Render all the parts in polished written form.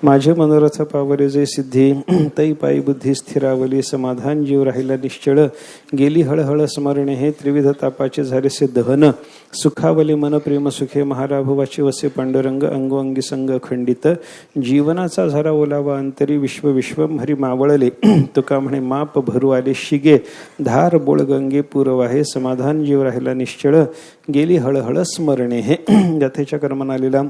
माझे मनोरथ पावले जे सिद्धी, तै पायी बुद्धी स्थिरावली. समाधान जीव राहिला निश्चळ, गेली हळहळ स्मरणे. हे त्रिविध तापाचे झालेसे दहन, सुखावले मन प्रेम सुखे. महाराभवाचे वसे पांडुरंग, अंगोअंगी संग खंडित. जीवनाचा झरा ओलावा अंतरी, विश्व विश्वम हरी मावळले. तुका म्हणे माप भरू आले शिगे, धार बोळ गंगे पूर्व आहे. समाधान जीव राहिला निश्चळ, गेली हळहळ स्मरणे. हे गाथेच्या कर्माने आलेला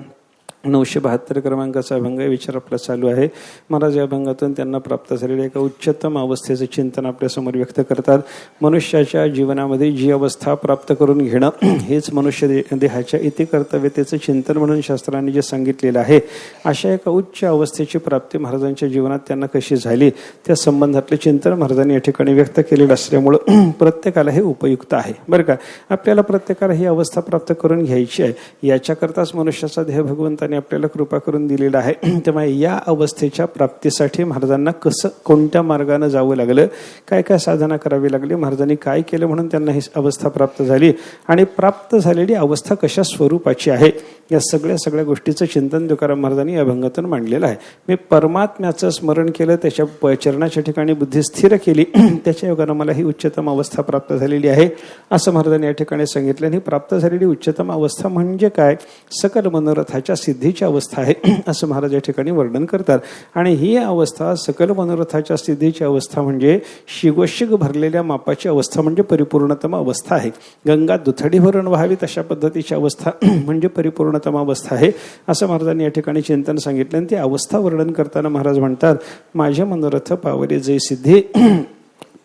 972 क्रमांकाचा अभंग विचार आपला चालू आहे. महाराज या अभंगातून त्यांना प्राप्त झालेल्या एका उच्चतम अवस्थेचे चिंतन आपल्यासमोर व्यक्त करतात. मनुष्याच्या जीवनामध्ये जी अवस्था प्राप्त करून घेणं हेच मनुष्य देहाच्या इति कर्तव्यतेचं चिंतन म्हणून शास्त्रांनी जे सांगितलेलं आहे, अशा एका उच्च अवस्थेची प्राप्ती महाराजांच्या जीवनात त्यांना कशी झाली त्या संबंधातले चिंतन महाराजांनी या ठिकाणी व्यक्त केलेलं असल्यामुळं प्रत्येकाला हे उपयुक्त आहे बरं का. आपल्याला प्रत्येकाला ही अवस्था प्राप्त करून घ्यायची आहे. याच्याकरताच मनुष्याचा देह भगवंताने आपल्याला कृपा करून दिलेला आहे. त्यामुळे या अवस्थेच्या प्राप्तीसाठी महाराजांना कसं कोणत्या मार्गाने जावं लागलं, काय काय साधना करावी लागली, महाराजांनी काय केलं म्हणून त्यांना ही अवस्था प्राप्त झाली आणि प्राप्त झालेली अवस्था कशा स्वरूपाची आहे, या सगळ्या गोष्टीचं चिंतन तुकाराम महाराजांनी या अभंगातून मांडलेलं आहे. मी परमात्म्याचं स्मरण केलं, त्याच्या चरणाच्या ठिकाणी बुद्धी स्थिर केली, त्याच्या योगानं मला ही उच्चतम अवस्था प्राप्त झालेली आहे असं महाराजांनी या ठिकाणी सांगितलं. आणि प्राप्त झालेली उच्चतम अवस्था म्हणजे काय, सकल मनोरथाच्या सिद्धीची अवस्था आहे असं महाराज या ठिकाणी वर्णन करतात. आणि ही अवस्था सकल मनोरथाच्या सिद्धीची अवस्था म्हणजे शिगोशिग भरलेल्या मापाची अवस्था म्हणजे परिपूर्णतम अवस्था आहे. गंगा दुथडी भरून व्हावी तशा पद्धतीची अवस्था म्हणजे परिपूर्णतम अवस्था आहे असं महाराजांनी या ठिकाणी चिंतन सांगितलं. आणि ती अवस्था वर्णन करताना महाराज म्हणतात, माझे मनोरथ पावले जे सिद्धी,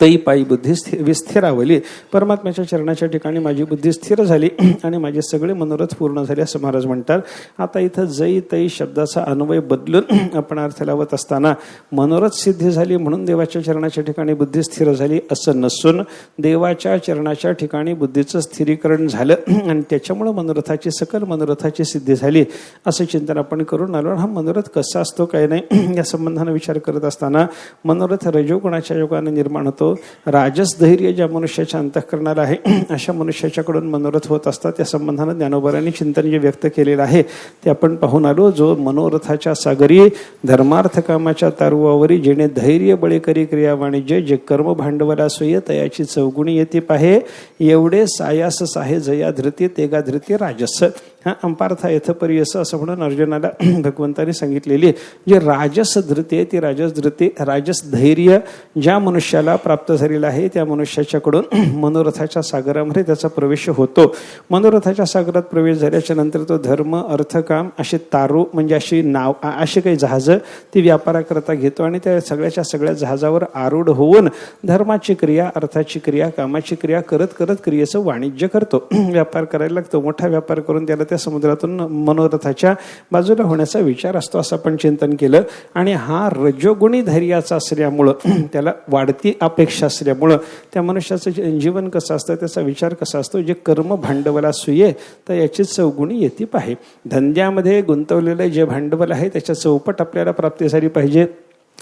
तै पायी बुद्धी विस्थिरावली. परमात्म्याच्या चरणाच्या ठिकाणी माझी बुद्धी स्थिर झाली आणि माझे सगळे मनोरथ पूर्ण झाले असं महाराज म्हणतात. आता इथं जै तै शब्दाचा अन्वय बदलून आपण अर्थ लावत असताना मनोरथ सिद्धी झाली म्हणून देवाच्या चरणाच्या ठिकाणी बुद्धी स्थिर झाली असं नसून, देवाच्या चरणाच्या ठिकाणी बुद्धीचं स्थिरीकरण झालं आणि त्याच्यामुळे मनोरथाची सकल मनोरथाची सिद्धी झाली असं चिंतन आपण करून आलो. हा मनोरथ कसा असतो काय नाही या संबंधाने विचार करत असताना मनोरथ रजोगुणाच्या योगाने निर्माण होतो. राजस धैर्य ज्या मनुष्याच्या अंतःकरणाला आहे अशा मनुष्याच्याकडून मनोरथ होत असतात. त्या संबंधाने ज्ञानोबारांनी चिंतन जे व्यक्त केलेलं आहे ते आपण पाहून आलो. जो मनोरथाच्या सागरी धर्मार्थ कामाच्या तारुवावरी, जेणे धैर्य बळे करी क्रिया वाणिज्य, जे कर्म भांडवला सोय तयाची चौगुणी येते पाहे. एवढे सायास साहे जया धृती तेगा धृती राजस. हा अंपार्थ यथपरियस असं म्हणून अर्जुनाला भगवंतांनी सांगितलेली जी राजस धृती आहे ती राजस धृती, राजस धैर्य ज्या मनुष्याला प्राप्त झालेला आहे त्या मनुष्याच्याकडून मनोरथाच्या सागरामध्ये त्याचा प्रवेश होतो. मनोरथाच्या सागरात प्रवेश झाल्याच्या नंतर तो धर्म अर्थ काम असे तारू म्हणजे अशी नाव अशी काही जहाजं ती व्यापाराकरता घेतो आणि त्या सगळ्या जहाजावर आरूढ होऊन धर्माची क्रिया, अर्थाची क्रिया, कामाची क्रिया करत करत क्रियेचं वाणिज्य करतो. व्यापार करायला लागतो. मोठा व्यापार करून त्याला त्या समुद्रातून मनोरथाच्या बाजूला होण्याचा विचार असतो असं आपण चिंतन केलं. आणि हा रजोगुणी धैर्याचा असल्यामुळं, त्याला वाढती अपेक्षा असल्यामुळं त्या मनुष्याचं जीवन कसं असतं, त्याचा विचार कसा असतो, जे कर्म भांडवला सुये तर याची चौगुणी येती पाहे. धंद्यामध्ये गुंतवलेलं जे भांडवल आहे त्याच्या चौपट आपल्याला प्राप्ती झाली पाहिजे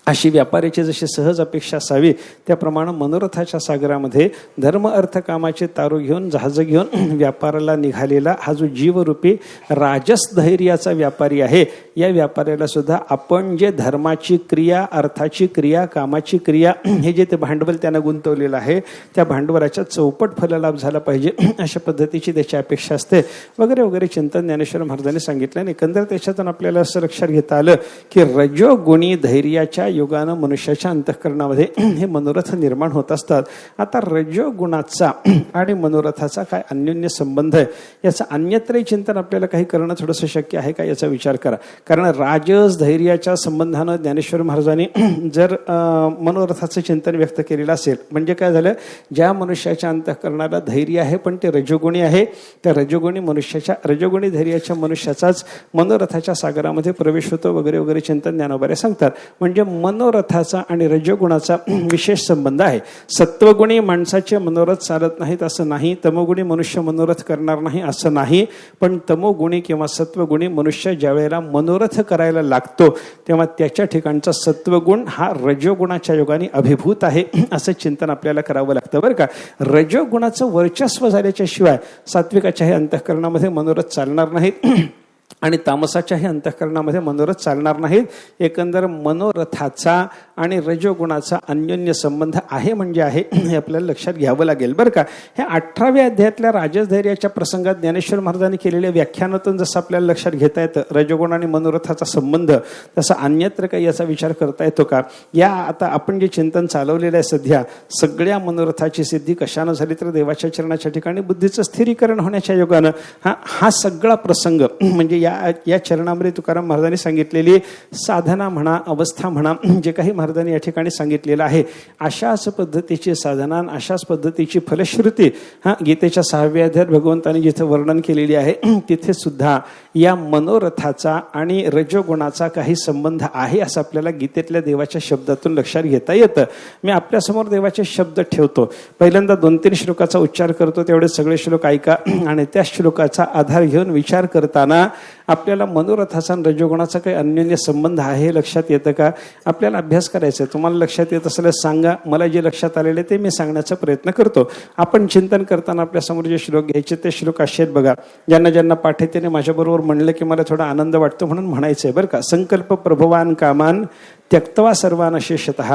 अशी व्यापाऱ्याची जशी सहज अपेक्षा असावी त्याप्रमाणे मनोरथाच्या सागरामध्ये धर्म अर्थ कामाचे तारू घेऊन जहाज घेऊन व्यापाराला निघालेला हा जो जीवरूपी राजस धैर्याचा व्यापारी आहे, या व्यापाऱ्याला सुद्धा आपण जे धर्माची क्रिया, अर्थाची क्रिया, कामाची क्रिया हे जे ते भांडवल त्यानं गुंतवलेलं आहे त्या भांडवलाच्या चौपट फललाभ झाला पाहिजे अशा पद्धतीची त्याची अपेक्षा असते वगैरे वगैरे चिंतन ज्ञानेश्वर महाराजांनी सांगितलं. आणि एकंदर त्याच्यातून आपल्याला असं लक्षात घेता आलं की रजोगुणी धैर्याच्या योगानं मनुष्याच्या अंतःकरणामध्ये हे मनोरथ निर्माण होत असतात. आता रजोगुणाचा आणि मनोरथाचा काय अन्योन्य संबंध आहे याचं अन्यत्रही चिंतन आपल्याला काही करणं थोडंसं शक्य आहे का याचा विचार करा. कारण राजस धैर्याच्या संबंधानं ज्ञानेश्वर महाराजांनी जर मनोरथाचं चिंतन व्यक्त केलेलं असेल म्हणजे काय झालं, ज्या मनुष्याच्या अंतःकरणाला धैर्य आहे पण ते रजोगुणी आहे, त्या रजोगुणी धैर्याच्या मनुष्याचाच मनोरथाच्या सागरामध्ये प्रवेश होतो वगैरे वगैरे चिंतन ज्ञानोबारे सांगतात. म्हणजे मनोरथाचा आणि रजोगुणाचा विशेष संबंध आहे. सत्वगुणी माणसाचे मनोरथ चालत नाहीत असं नाही, तमोगुणी मनुष्य मनोरथ करणार नाही असं नाही, पण तमोगुणी किंवा सत्वगुणी मनुष्य ज्या वेळेला मनोरथ करायला लागतो तेव्हा त्याच्या ठिकाणचा सत्वगुण हा रजोगुणाच्या योगाने अभिभूत आहे असं चिंतन आपल्याला करावं लागतं बरं का. रजोगुणाचं वर्चस्व झाल्याच्या शिवाय सात्विकाच्या हे अंतःकरणामध्ये मनोरथ चालणार नाहीत. आणि तामसाच्याही अंतःकरणामध्ये मनोरथ चालणार नाहीत. एकंदर मनोरथाचा आणि रजोगुणाचा अन्योन्य संबंध आहे म्हणजे आहे हे आपल्याला लक्षात घ्यावं लागेल बरं का. हे 18व्या अध्यायातल्या राजधैर्याच्या प्रसंगात ज्ञानेश्वर महाराजांनी केलेल्या व्याख्यानातून जसं आपल्याला लक्षात घेता येतं रजोगुण आणि मनोरथाचा संबंध, तसा अन्यत्र काही याचा विचार करता येतो का. या आता आपण जे चिंतन चालवलेलं आहे सध्या, सगळ्या मनोरथाची सिद्धी कशानं झाली तर देवाच्या चरणाच्या ठिकाणी बुद्धीचं स्थिरीकरण होण्याच्या योगानं. हा सगळा प्रसंग म्हणजे या चरणामध्ये तुकाराम महाराजांनी सांगितलेली साधना म्हणा, अवस्था म्हणा, जे काही महाराजांनी या ठिकाणी सांगितलेलं आहे, अशाच पद्धतीची साधना, अशाच पद्धतीची फलश्रुती गीतेच्या 6व्या अध्यायात भगवंतांनी जिथे वर्णन केलेली आहे तिथे सुद्धा या मनोरथाचा आणि रजोगुणाचा काही संबंध आहे असं आपल्याला गीतेतल्या देवाच्या शब्दातून लक्षात घेता येतं. मी आपल्यासमोर देवाचे शब्द ठेवतो, पहिल्यांदा 2-3 श्लोकाचा उच्चार करतो, तेवढे सगळे श्लोक ऐका आणि त्या श्लोकाचा आधार घेऊन विचार करताना आपल्याला मनोरथाचा आणि रजोगुणाचा काही अन्योन्य संबंध आहे हे लक्षात येतं का. आपल्याला अभ्यास करायचा आहे. तुम्हाला लक्षात येत असल्यास सांगा, मला जे लक्षात आलेले ते मी सांगण्याचा प्रयत्न करतो. आपण चिंतन करताना आपल्यासमोर जे श्लोक घ्यायचे ते श्लोक असे आहेत बघा. ज्यांना ज्यांना पाठ आहे त्याने माझ्याबरोबर म्हणलं की मला थोडा आनंद वाटतो म्हणून म्हणायचं आहे बरं का. संकल्प प्रभवान कामान त्यक्त्वा सर्वान शेषतः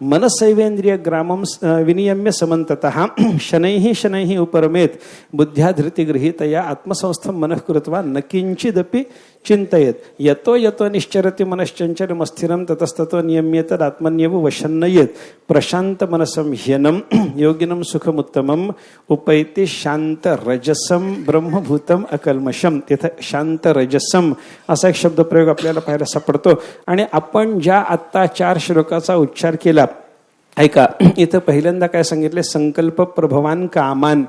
मनसैवेंद्रिय ग्रामम विनियम्य समन्ततः शनैः शनैः उपरमेत बुद्ध्या धृती गृहीतया आत्मसंस्थं मनः कृत्वा न किंचिदपि चिंतयेत यतो यतो निश्चरति मनश्चंचलमस्थिरं ततस्ततो नियम्येत आत्मन्येव वशन्नयेत प्रशांत मनसं ह्यनं योगिनं सुखमुत्तमं उपैति शांत रजसम ब्रह्मभूतम अकल्मषम. तिथं शांत रजसम असा एक शब्दप्रयोग आपल्याला पाहायला सापडतो. आणि आपण ज्या आत्ता 4 श्लोकाचा उच्चार केला ऐका, इथं पहिल्यांदा काय सांगितले, संकल्प प्रभवान कामान.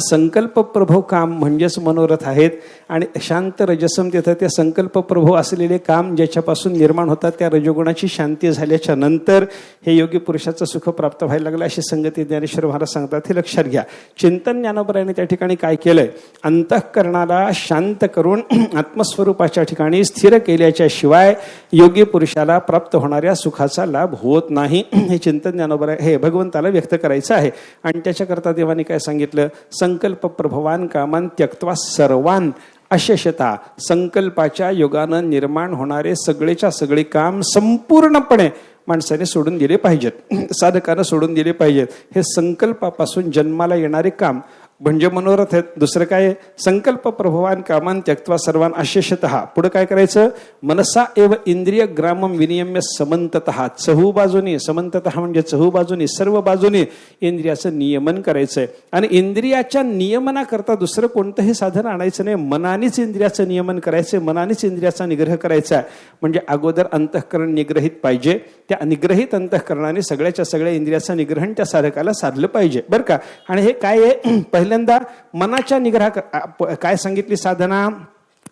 संकल्प प्रभव काम म्हणजेच मनोरथ आहेत. आणि शांत रजसम तिथं ते संकल्प प्रभव असलेले काम ज्याच्यापासून निर्माण होतात त्या रजोगुणाची शांती झाल्याच्या नंतर हे योगी पुरुषाचं सुख प्राप्त व्हायला लागलं अशी संगती ज्ञानेश्वर महाराज सांगतात. हे लक्षात घ्या. चिंतन ज्ञानोबरायाने त्या ठिकाणी काय केलंय, अंतःकरणाला शांत करून आत्मस्वरूपाच्या ठिकाणी स्थिर केल्याच्या शिवाय योगी पुरुषाला प्राप्त होणाऱ्या सुखाचा लाभ होत नाही. हे चिंतन हे भगवंताला व्यक्त करायचं आहे. आणि त्याच्याकरता देवाने काय सांगितलं, संकल्प प्रभवान कामान त्यक्त्वा सर्वान अशेषता. संकल्पाच्या योगानं निर्माण होणारे सगळेच्या सगळे काम संपूर्णपणे माणसाने सोडून दिले पाहिजेत, साधकानं सोडून दिले पाहिजेत. हे संकल्पापासून जन्माला येणारे काम म्हणजे मनोरथ आहेत. दुसरं काय, संकल्प प्रभवान कामान त्यक्त्वा सर्वान अशेषतः. पुढे काय करायचं, मनसा एव इंद्रिय ग्रामम विनियम्य समन्ततः. चहूबाजूनी, समन्ततः म्हणजे चहूबाजूनी, सर्व बाजूनी इंद्रियाचं नियमन करायचंय. आणि इंद्रियाच्या नियमनाकरता दुसरं कोणतंही साधन आणायचं नाही, मनानेच इंद्रियाचं नियमन करायचंय, मनानेच इंद्रियाचा निग्रह करायचा आहे. म्हणजे अगोदर अंतःकरण निग्रहित पाहिजे, त्या निग्रहित अंतःकरणाने सगळ्याच्या सगळ्या इंद्रियाचं निग्रहण त्या साधकाला साधलं पाहिजे बरं का. आणि हे काय आहे, पहिल्यांदा मनाच्या निग्रह काय सांगितली साधना,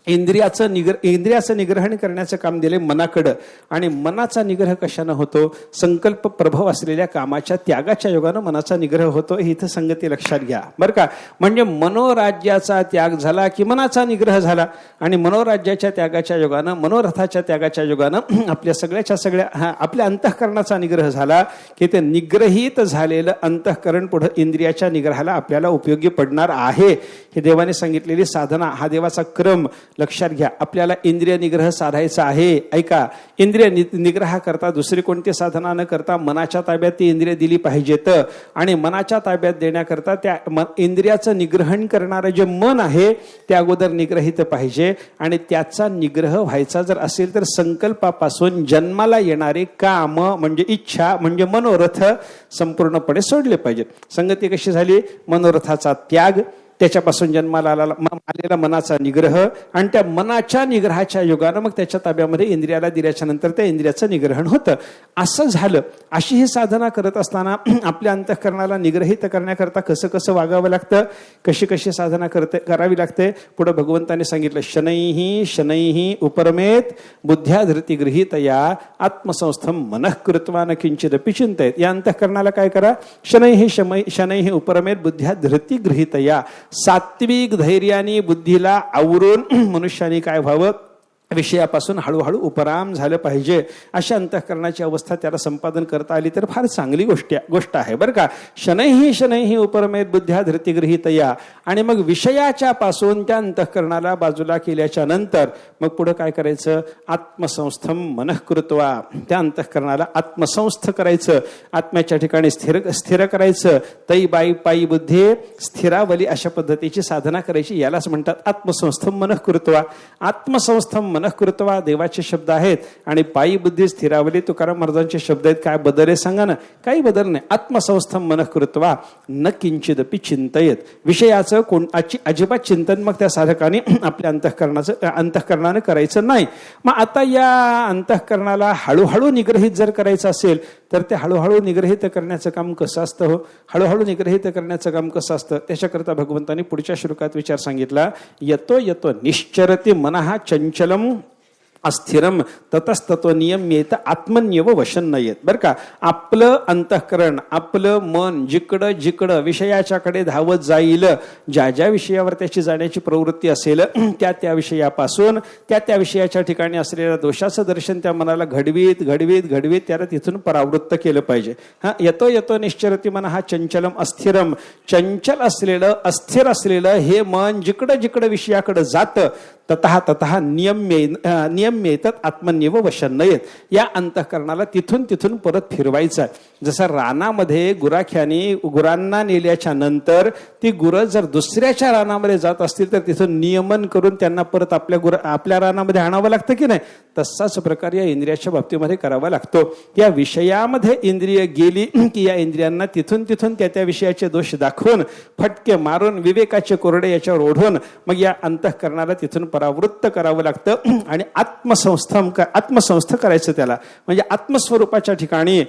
इंद्रियाचं निग्रहण करण्याचं काम दिले मनाकडं. आणि मनाचा निग्रह कशानं होतो, संकल्प प्रभव असलेल्या कामाच्या त्यागाच्या योगानं मनाचा निग्रह होतो. हे इथं संगती लक्षात घ्या बरं का. म्हणजे मनोराज्याचा त्याग झाला की मनाचा निग्रह झाला. आणि मनोराज्याच्या त्यागाच्या योगानं, मनोरथाच्या त्यागाच्या योगानं आपल्या सगळ्याच्या सगळ्या आपल्या अंतःकरणाचा निग्रह झाला की ते निग्रहित झालेलं अंतःकरण पुढे इंद्रियाच्या निग्रहाला आपल्याला उपयोगी पडणार आहे. हे देवाने सांगितलेली साधना, हा देवाचा क्रम लक्षात घ्या. आपल्याला इंद्रिय निग्रह साधायचा आहे. ऐका, इंद्रिय निग्रह करता दुसरी कोणती साधना न करता मनाच्या ताब्यात ती इंद्रिय दिली पाहिजेत. आणि मनाच्या ताब्यात देण्याकरता त्या इंद्रियाचं निग्रहण करणारं जे मन आहे ते अगोदर निग्रहित पाहिजे. आणि त्याचा निग्रह व्हायचा जर असेल तर संकल्पापासून जन्माला येणारे काम म्हणजे इच्छा म्हणजे मनोरथ संपूर्णपणे सोडले पाहिजेत. संगती कशी झाली, मनोरथाचा त्याग, त्याच्यापासून जन्माला आलेला मनाचा निग्रह, आणि त्या मनाच्या निग्रहाच्या योगानं मग त्याच्या ताब्यामध्ये इंद्रियाला दिल्याच्या नंतर त्या इंद्रियाचं निग्रहण होतं. असं झालं. अशी ही साधना करत असताना आपल्या अंतःकरणाला निग्रहित करण्याकरता कसं कसं वागावं लागतं, कशी कशी साधना करावी लागते, पुढे भगवंताने सांगितलं. शनैः शनैः उपरमेत बुद्ध्या धृती गृहीतया आत्मसंस्थं मनः कृत्वा न किंचिदपि चिंतयेत. या अंतःकरणाला काय करा, शनैः शनैः उपरमेत बुद्ध्या धृती गृहीतया. सात्विक धैर्याने बुद्धीला आवरून मनुष्याने काय व्हावं, विषयापासून हळूहळू उपराम झालं पाहिजे. अशा अंतःकरणाची अवस्था त्याला संपादन करता आली तर फार चांगली गोष्ट आहे बरं का. शनैही उपरमेत बुद्ध्या धृतिगृहीतया. आणि मग विषयाच्या पासून त्या अंतःकरणाला बाजूला केल्याच्या नंतर मग पुढे काय करायचं, आत्मसंस्थम मनः कृत्वा, त्या अंतःकरणाला आत्मसंस्थ करायचं, आत्म्याच्या ठिकाणी स्थिर करायचं. तै बाई पायी बुद्धी स्थिरावली, अशा पद्धतीची साधना करायची. यालाच म्हणतात आत्मसंस्थम मनः कृत्वा. आत्मसंस्थम मनः कृत्वा देवाचे शब्द आहेत आणि पायी बुद्धी स्थिरावली तुकाराम महाराजांचे शब्द आहेत. काय बदल आहे सांगा ना. काही बदल नाही. आत्मसंस्थम मनः कृत्वा न किंचिदपि चिंतयेत. विषयाचं अजिबात चिंतन मग त्या साधकाने आपल्या अंतःकरणानं करायचं नाही. मग आता या अंतःकरणाला हळूहळू निग्रहित जर करायचं असेल तर ते हळूहळू निग्रहित करण्याचं काम कसं असतं हो. हळूहळू निग्रहित करण्याचं काम कसं असतं त्याच्याकरता भगवंतांनी पुढच्या श्लोकात विचार सांगितला. यतो निश्चरति मनः चंचलम अस्थिरम ततस्ततो नियम्येत आत्मन्यव वशन नयेत. बरं का. आपलं अंतःकरण, आपलं मन जिकडं विषयाच्याकडे धावत जाईल, ज्या विषयावर त्याची जाण्याची प्रवृत्ती असेल त्या विषयापासून त्या विषयाच्या ठिकाणी असलेल्या दोषाचं दर्शन त्या मनाला घडवीत त्याला तिथून परावृत्त केलं पाहिजे. यतो निश्चरति मनः चंचलम अस्थिरम. चंचल असलेलं, अस्थिर असलेलं हे मन जिकडं विषयाकडे जातं ततः नियम्येतत आत्मन्यव वशन नयेत. या अंतःकरणाला तिथून परत फिरवायचं. जसं रानामध्ये गुरांना नेल्याच्या नंतर ती गुरं जर दुसऱ्याच्या रानामध्ये जात असतील तर तिथून नियमन करून त्यांना परत आपल्या रानामध्ये आणावं लागतं की नाही. तसाच प्रकार या इंद्रियाच्या बाबतीमध्ये करावा लागतो. या विषयामध्ये इंद्रिय गेली की या इंद्रियांना तिथून त्या विषयाचे दोष दाखवून फटके मारून विवेकाचे कोरडे याच्यावर ओढून मग या अंतःकरणाला तिथून परावृत्त करावं लागतं आणि आत्मसंस्थ करायचं त्याला. म्हणजे आत्मस्वरूपाच्या ठिकाणी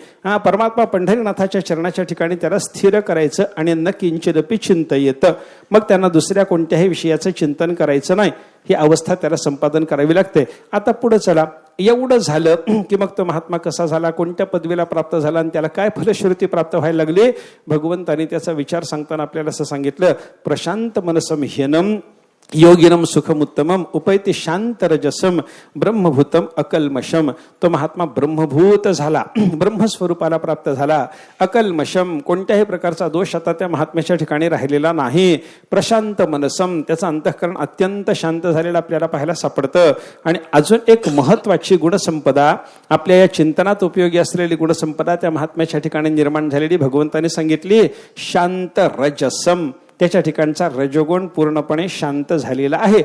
परमात्मा पंढरीनाथाच्या चरणाच्या ठिकाणी त्याला स्थिर करायचं आणि न किंचिदपि चिंतयेत. मग त्यांना दुसऱ्या कोणत्याही विषयाचं चिंतन करायचं नाही. ही अवस्था त्याला संपादन करावी लागते. आता पुढे चला. एवढं झालं की मग तो महात्मा कसा झाला, कोणत्या पदवीला प्राप्त झाला आणि त्याला काय फलश्रुती प्राप्त व्हायला लागली. भगवंतांनी त्याचा विचार सांगताना आपल्याला असं सांगितलं. प्रशांत मनसम ह्यनम योगिनम सुखमुत्तमम उपैति शांतरजसम ब्रह्मभूतम अकल्मशम. तो महात्मा ब्रह्मभूत झाला, ब्रह्मस्वरूपाला प्राप्त झाला. अकल्मशम, कोणत्याही प्रकारचा दोष आता त्या महात्म्याच्या ठिकाणी राहिलेला नाही. प्रशांत मनसम, त्याचं अंतःकरण अत्यंत शांत झालेलं आपल्याला पाहायला सापडतं. आणि अजून एक महत्वाची गुणसंपदा, आपल्या या चिंतनात उपयोगी असलेली गुणसंपदा त्या महात्म्याच्या ठिकाणी निर्माण झालेली भगवंतांनी सांगितली. शांत रजसम, त्याच्या ठिकाणचा रजोगुण पूर्णपणे शांत झालेला आहे.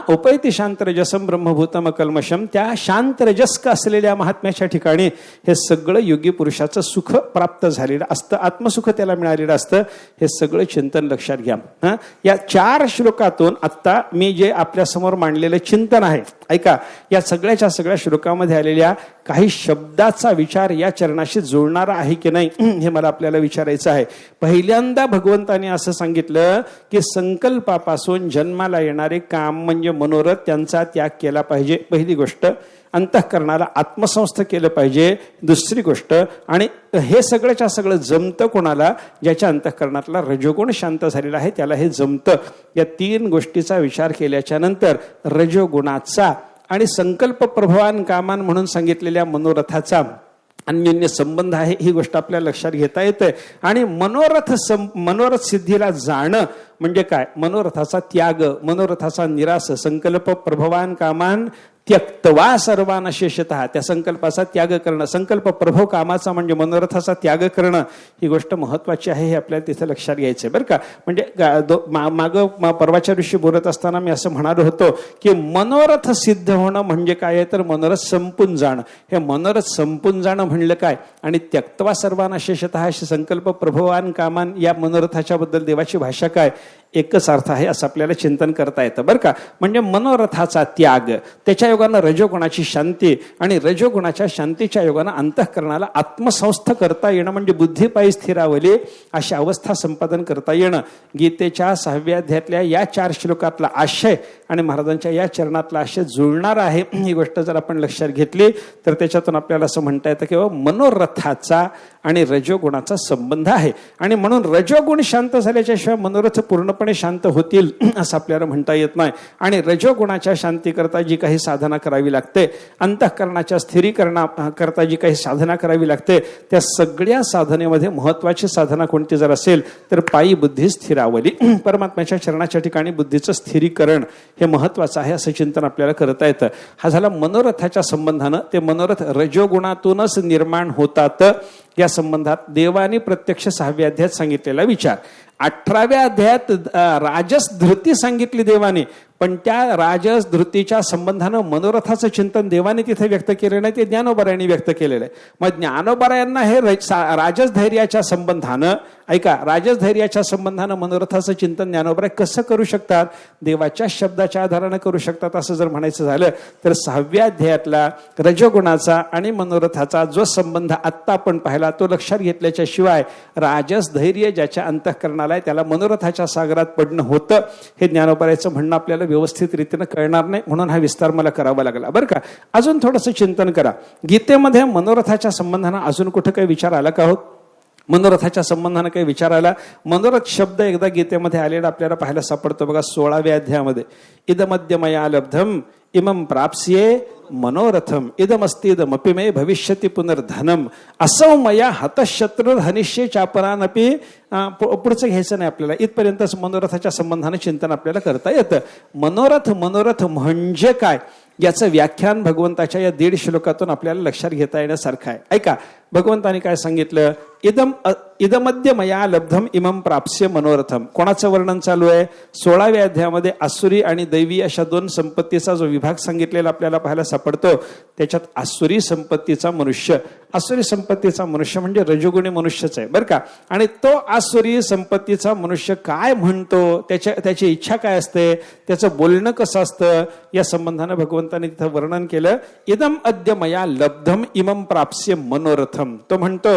उपैति शांत रजसम ब्रह्मभूतम अकल्मशम. त्या शांत रजस्क असलेल्या महात्म्याच्या ठिकाणी हे सगळं योगी पुरुषाचं सुख प्राप्त झालेलं असतं, आत्मसुख त्याला मिळालेलं असतं. हे सगळं चिंतन लक्षात घ्या. या 4 श्लोकातून आता मी जे आपल्या समोर मांडलेलं चिंतन आहे ऐका. या सगळ्या श्लोकामध्ये आलेल्या काही शब्दाचा विचार या चरणाशी जुळणारा आहे की नाही हे मला आपल्याला विचारायचं आहे. पहिल्यांदा भगवंताने असं सांगितलं की संकल्पापासून जन्माला येणारे काम म्हणजे मनोरथ त्यांचा त्याग केला पाहिजे. पहिली गोष्ट. अंतःकरणाला आत्मसंस्थ केलं पाहिजे. दुसरी गोष्ट. आणि हे सगळं जमतं कोणाला, ज्याच्या अंतःकरणातला रजोगुण शांत झालेला आहे त्याला हे जमतं. या 3 गोष्टीचा विचार केल्याच्या नंतर रजोगुणाचा आणि संकल्प प्रभवान कामान म्हणून सांगितलेल्या मनोरथाचा अन्योन्य संबंध आहे ही गोष्ट आपल्याला लक्षात घेता येते. आणि मनोरथ सिद्धीला जाणं म्हणजे काय, मनोरथाचा त्याग, मनोरथाचा निराश. संकल्प प्रभवान कामान त्यक्तवा सर्वान शेषतः, त्या संकल्पाचा त्याग करणं. संकल्प प्रभव कामाचा म्हणजे मनोरथाचा त्याग करणं ही गोष्ट महत्वाची आहे, हे आपल्याला तिथे लक्षात घ्यायचंय बरं का. म्हणजे परवाच्या दिवशी बोलत असताना मी असं म्हणालो होतो की मनोरथ सिद्ध होणं म्हणजे काय आहे तर मनोरथ संपून जाणं. हे मनोरथ संपून जाणं म्हणलं काय, आणि त्यक्तवा सर्वान शेषतः संकल्प प्रभवान कामान या मनोरथाच्या बद्दल देवाची भाषा काय, एकच अर्थ आहे असं आपल्याला चिंतन करता येतं बरं का. म्हणजे मनोरथाचा त्याग, त्याच्या योगानं रजोगुणाची शांती, आणि रजोगुणाच्या शांतीच्या योगानं अंतःकरणाला आत्मसंस्थ करता येणं म्हणजे बुद्धिपायी स्थिरावली अशी अवस्था संपादन करता येणं. गीतेच्या 6व्या अध्यायातल्या या 4 श्लोकातला आशय आणि महाराजांच्या या चरणातला आशय जुळणार आहे. ही गोष्ट जर आपण लक्षात घेतली तर त्याच्यातून आपल्याला असं म्हणता येतं की मनोरथाचा आणि रजोगुणाचा संबंध आहे. आणि म्हणून रजोगुण शांत झाल्याच्या शिवाय मनोरथ पूर्णपणे पूर्णपणे शांत होतील असं आपल्याला म्हणता येत नाही. आणि रजोगुणाच्या शांतीकरता जी काही साधना करावी लागते, अंतःकरणाच्या स्थिरीकरणाकरता जी काही साधना करावी लागते, त्या सगळ्या साधनेमध्ये महत्वाची साधना कोणती जर असेल तर पायी बुद्धी स्थिरावली, परमात्म्याच्या चरणाच्या ठिकाणी बुद्धीचं स्थिरीकरण हे महत्वाचं आहे असं चिंतन आपल्याला करता येतं. हा झाला मनोरथाच्या संबंधानं. ते मनोरथ रजोगुणातूनच निर्माण होतात. या संबंधात देवाने प्रत्यक्ष 6व्या अध्यायात सांगितलेला विचार. 18व्या अध्यायात राजस धृती सांगितली देवाने, पण त्या राजस धृतीच्या संबंधानं मनोरथाचं चिंतन देवाने तिथे व्यक्त केलं नाही, ते ज्ञानोबारायांनी व्यक्त केलेलं आहे. मग ज्ञानोबारायांना हे राजस धैर्याच्या संबंधानं, ऐका, राजस धैर्याच्या संबंधानं मनोरथाचं चिंतन ज्ञानोबाराय कसं करू शकतात? देवाच्या शब्दाच्या आधारानं करू शकतात. असं जर म्हणायचं झालं तर 6व्या अध्यायातला रजोगुणाचा आणि मनोरथाचा जो संबंध आत्ता आपण पाहिला तो लक्षात घेतल्याच्या शिवाय राजस धैर्य ज्याच्या अंतःकरणाला आहे त्याला मनोरथाच्या सागरात पडणं होतं हे ज्ञानोबारायचं म्हणणं आपल्याला व्यवस्थित रीतीनं कळणार नाही, म्हणून हा विस्तार मला करावा लागला. बरं का, अजून थोडंसं चिंतन करा. गीतेमध्ये मनोरथाच्या संबंधानं अजून कुठं काही विचार आला का? हो, मनोरथाच्या संबंधानं काही विचार आला. मनोरथ शब्द एकदा गीतेमध्ये आलेला आपल्याला पाहायला सापडतो बघा 16व्या अध्यायामध्ये. इदमद्य मया लब्धम इमं प्राप्स्ये मनोरथम इदमस्ति इदमपि मे भविष्यति पुनर्धनम असौ मया हतशत्रुर हनिष्ये चापरानपि. पुढचं घ्यायचं नाही आपल्याला, इथपर्यंतच मनोरथाच्या संबंधाने चिंतन आपल्याला करता येतं. मनोरथ म्हणजे काय याचं व्याख्यान भगवंताच्या या 1.5 श्लोकातून आपल्याला लक्षात घेता येण्यासारखं आहे. ऐका, भगवंताने काय सांगितलं? इदमद्य मया लब्धम इमं प्राप्स्य मनोरथम. कोणाचं वर्णन चालू आहे? 16व्या अध्यायामध्ये आसुरी आणि दैवी अशा 2 संपत्तीचा जो विभाग सांगितलेला आपल्याला पाहायला सापडतो. त्याच्यात आसुरी संपत्तीचा मनुष्य, आसुरी संपत्तीचा मनुष्य म्हणजे रजोगुणी मनुष्यच आहे बरं का. आणि तो आसुरी संपत्तीचा मनुष्य काय म्हणतो, त्याची इच्छा काय असते, त्याचं बोलणं कसं असतं, या संबंधानं भगवंताने तिथं वर्णन केलं. इदम अद्य मया लब्धम इमं प्राप्स्य मनोरथम. तो म्हणतो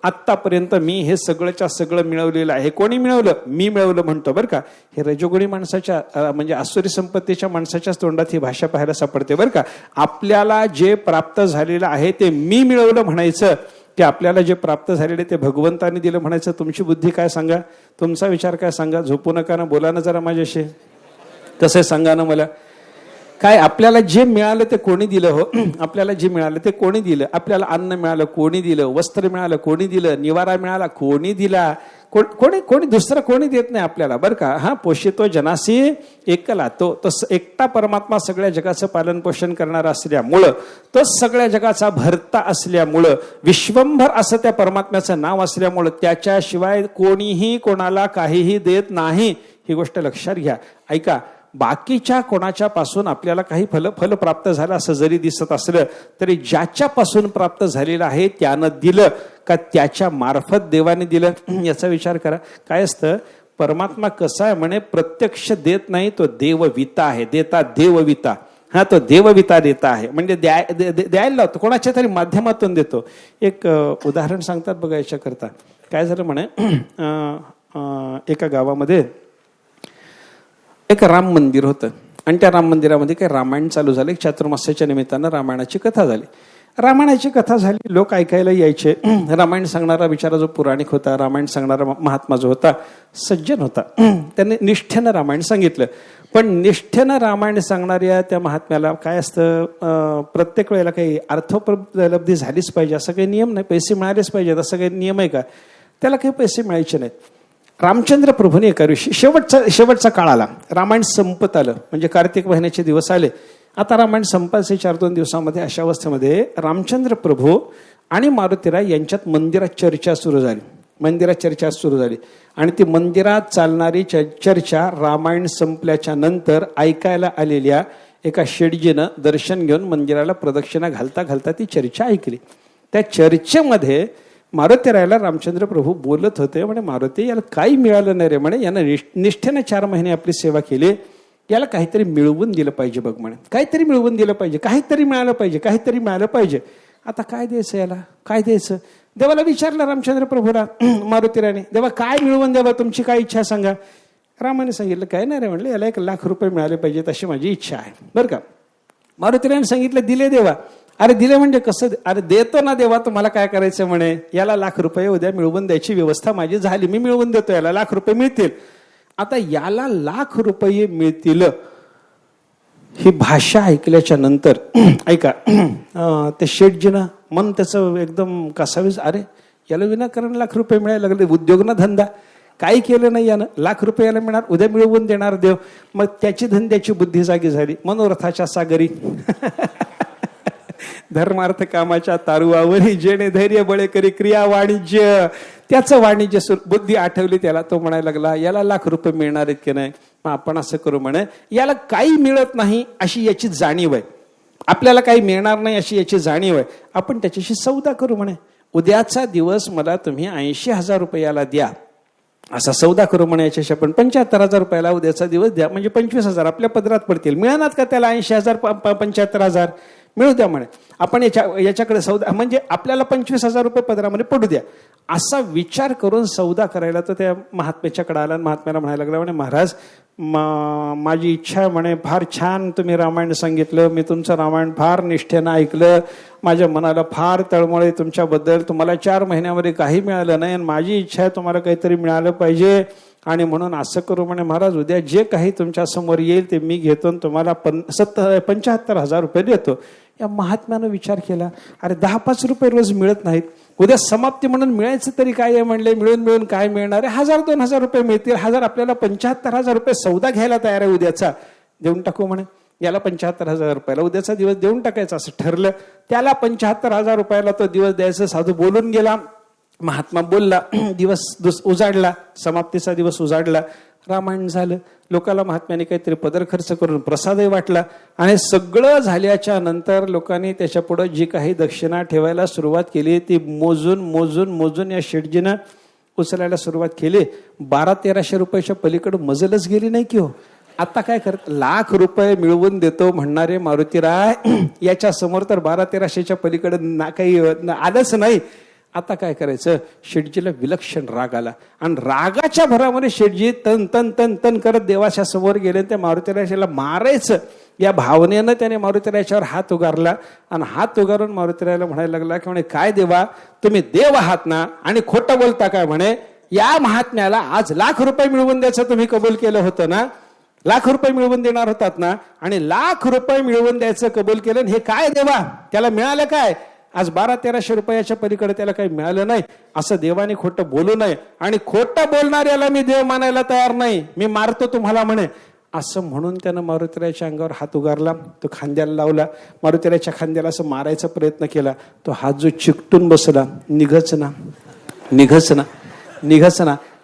आत्तापर्यंत मी हे सगळंच्या सगळं मिळवलेलं आहे. कोणी मिळवलं? मी मिळवलं म्हणतो बरं का. हे रजोगुणी माणसाच्या म्हणजे आसुरी संपत्तीच्या माणसाच्याच तोंडात ही भाषा पाहायला सापडते बरं का. आपल्याला जे प्राप्त झालेलं आहे ते मी मिळवलं म्हणायचं, ते आपल्याला जे प्राप्त झालेले ते भगवंताने दिलं म्हणायचं. तुमची बुद्धी काय सांगा, तुमचा विचार काय सांगा. झोपू नका ना, बोला ना जरा माझ्याशी, तसे सांगा ना मला. काय आपल्याला जे मिळालं ते कोणी दिलं? हो, आपल्याला जे मिळालं ते कोणी दिलं? आपल्याला अन्न मिळालं कोणी दिलं? वस्त्र मिळालं कोणी दिलं? निवारा मिळाला कोणी दिला? कोणी दुसरं कोणी देत नाही आपल्याला बरं का. हा, पोषितो जनासी एकला. तो एकटा परमात्मा सगळ्या जगाचं पालन पोषण करणारा असल्यामुळं, तो सगळ्या जगाचा भरता असल्यामुळं, विश्वंभर असं त्या परमात्म्याचं नाव असल्यामुळं त्याच्याशिवाय कोणीही कोणाला काहीही देत नाही. ही गोष्ट लक्षात घ्या. ऐका, बाकीच्या कोणाच्या पासून आपल्याला काही फल प्राप्त झालं असं जरी दिसत असलं तरी ज्याच्यापासून प्राप्त झालेलं आहे त्यानं दिलं का त्याच्या मार्फत देवाने दिलं, याचा विचार करा. काय असतं, परमात्मा कसा आहे म्हणे, प्रत्यक्ष देत नाही, तो देवविता आहे. देता देवविता. हा, तो देवविता देता आहे म्हणजे द्यायला लावतो, कोणाच्या तरी माध्यमातून देतो. एक उदाहरण सांगतात बघा याच्याकरता. काय झालं म्हणे, एका गावामध्ये एक राम मंदिर होतं आणि त्या राम मंदिरामध्ये काही रामायण चालू झालं. चातुर्मास्याच्या निमित्तानं रामायणाची कथा झाली. रामायणाची कथा झाली, लोक ऐकायला यायचे. रामायण सांगणारा बिचारा जो पुराणिक होता, रामायण सांगणारा महात्मा जो होता, सज्जन होता, त्याने निष्ठेनं रामायण सांगितलं. पण निष्ठेनं रामायण सांगणाऱ्या त्या महात्म्याला काय असतं, प्रत्येक वेळेला काही अर्थोपलब्धी झालीच पाहिजे असं काही नियम नाही. पैसे मिळालेच पाहिजेत असं काही नियम आहे का? त्याला काही पैसे मिळायचे नाहीत. रामचंद्र प्रभूने एका दिवशी शेवटचा काळ आला, रामायण संपत आलं, म्हणजे कार्तिक महिन्याचे दिवस आले. आता रामायण संपायचे 4-2 दिवसामध्ये. अशा अवस्थेमध्ये रामचंद्र प्रभू आणि मारुतीराय यांच्यात मंदिरात चर्चा सुरू झाली. आणि ती मंदिरात चालणारी चर्चा रामायण संपल्याच्या नंतर ऐकायला आलेल्या एका शेडजीनं दर्शन घेऊन मंदिराला प्रदक्षिणा घालता घालता ती चर्चा ऐकली. त्या चर्चेमध्ये मारुतीरायला रामचंद्र प्रभू बोलत होते, म्हणे मारुती, याला काही मिळालं नाही रे म्हणे, यानं निष्ठेनं 4 महिने आपली सेवा केली, याला काहीतरी मिळवून दिलं पाहिजे बघ म्हणे, काहीतरी मिळवून दिलं पाहिजे, काहीतरी मिळालं पाहिजे. आता काय द्यायचं याला, काय द्यायचं? देवाला विचारलं रामचंद्र प्रभूला मारुतीरायने, देवा काय मिळवून द्यावा, तुमची काय इच्छा सांगा. रामाने सांगितलं, काय नाही रे म्हणलं, याला 1 लाख रुपये मिळाले पाहिजेत अशी माझी इच्छा आहे बरं का. मारुतीरायने सांगितलं, दिले देवा. अरे दिले म्हणजे कसं? अरे देतो ना देवा, तुम्हाला काय करायचं म्हणे, याला 1 लाख रुपये उद्या मिळवून द्यायची व्यवस्था माझी झाली, मी मिळवून देतो, याला 1 लाख रुपये मिळतील. आता याला लाख रुपये मिळतील ही भाषा ऐकल्याच्या नंतर ऐका ते शेठजीनं मन त्याचं एकदम कसावीस, अरे याला विनाकारण लाख रुपये मिळायला लागले, उद्योग ना धंदा, काही केलं नाही यानं, लाख रुपये याला मिळणार, उद्या मिळवून देणार देव. मग त्याची धंद्याची बुद्धी जागी झाली. मनोरथाच्या सागरी धर्मार्थ कामाच्या तारुवावरी जेणे धैर्य बळे करी क्रिया वाणिज्य, त्याचं वाणिज्य बुद्धी आठवली त्याला. तो म्हणायला लागला याला लाख रुपये मिळणार आहेत की नाही, मग आपण असं करू म्हणे, याला काही मिळत नाही अशी याची जाणीव आहे, आपल्याला काही मिळणार नाही अशी याची जाणीव आहे, आपण त्याच्याशी सौदा करू म्हणे. उद्याचा दिवस मला तुम्ही 80,000 रुपयाला द्या, असा सौदा करू म्हणे. याच्याशी आपण 75,000 रुपयाला उद्याचा दिवस द्या, म्हणजे 25,000 आपल्या पदरात पडतील. मिळणार का त्याला 80,000 75,000? मिळू द्या म्हणे. आपण याच्याकडे सौदा, म्हणजे आपल्याला 25,000 रुपये पदरामध्ये पडू द्या, असा विचार करून सौदा करायला तो त्या महात्म्याच्याकडे आला. महात्म्याला म्हणायला लागला म्हणे, महाराज माझी इच्छा आहे म्हणे, फार छान तुम्ही रामायण सांगितलं, मी तुमचं रामायण फार निष्ठेनं ऐकलं, माझ्या मनाला फार तळमळ तुमच्याबद्दल, तुम्हाला 4 महिन्यामध्ये काही मिळालं नाही आणि माझी इच्छा आहे तुम्हाला काहीतरी मिळालं पाहिजे, आणि म्हणून असं करू म्हणे महाराज, उद्या जे काही तुमच्या समोर येईल ते मी घेतो आणि तुम्हाला 75,000 रुपये देतो. या महात्म्यानं विचार केला, अरे 10-5 रुपये रोज मिळत नाहीत, उद्या समाप्ती म्हणून मिळायचं तरी काय आहे म्हणले, मिळून काय मिळणार आहे, 1,000-2,000 रुपये मिळतील, आपल्याला 75,000 रुपये सौदा घ्यायला तयार आहे, उद्याचा देऊन टाकू म्हणे. याला 75,000 रुपयाला उद्याचा दिवस देऊन टाकायचा असं ठरलं. त्याला 75,000 रुपयाला तो दिवस द्यायचा. साधू बोलून गेला, महात्मा बोलला, दिवस उजाडला, समाप्तीचा दिवस उजाडला, रामायण झालं. लोकांना महात्म्याने काहीतरी पदर खर्च करून प्रसादही वाटला, आणि सगळं झाल्याच्या नंतर लोकांनी त्याच्या पुढे जी काही दक्षिणा ठेवायला सुरुवात केली ती मोजून या शेठजीनं उचलायला सुरुवात केली. 1200-1300 रुपयाच्या पलीकडे मजलच गेली नाही की हो. आता काय करत, लाख रुपये मिळवून देतो म्हणणारे मारुतीराय याच्या समोर तर 1200-1300च्या पलीकडे काही आलंच नाही. आता काय करायचं, शेठजीला विलक्षण राग आला, आणि रागाच्या भरामध्ये शेठजी तन तन तन तन करत देवाच्या समोर गेले. त्या मारुतीरायाला मारायचं या भावनेनं त्याने मारुतीरायाच्यावर हात उगारला, आणि हात उगारून मारुतीरायाला म्हणायला लागला की म्हणे, काय देवा तुम्ही देव आहात ना, आणि खोटं बोलता काय म्हणे, या महात्म्याला आज लाख रुपये मिळवून द्यायचं तुम्ही कबूल केलं होतं ना, लाख रुपये मिळवून देणार होतात ना, आणि लाख रुपये मिळवून द्यायचं कबूल केलं, हे काय देवा त्याला मिळालं काय, आज 1200-1300 रुपयाच्या पलीकडे त्याला काही मिळालं नाही, असं देवाने खोटं बोलू नये, आणि खोटं बोलणाऱ्याला मी देव मानायला तयार नाही, मी मारतो तुम्हाला म्हणे. असं म्हणून त्यानं मारुतीरायाच्या अंगावर हात उगारला, तो खांद्याला लावला, मारुतीरायाच्या खांद्याला असं मारायचा प्रयत्न केला. तो हात जो चिकटून बसला, निघच ना,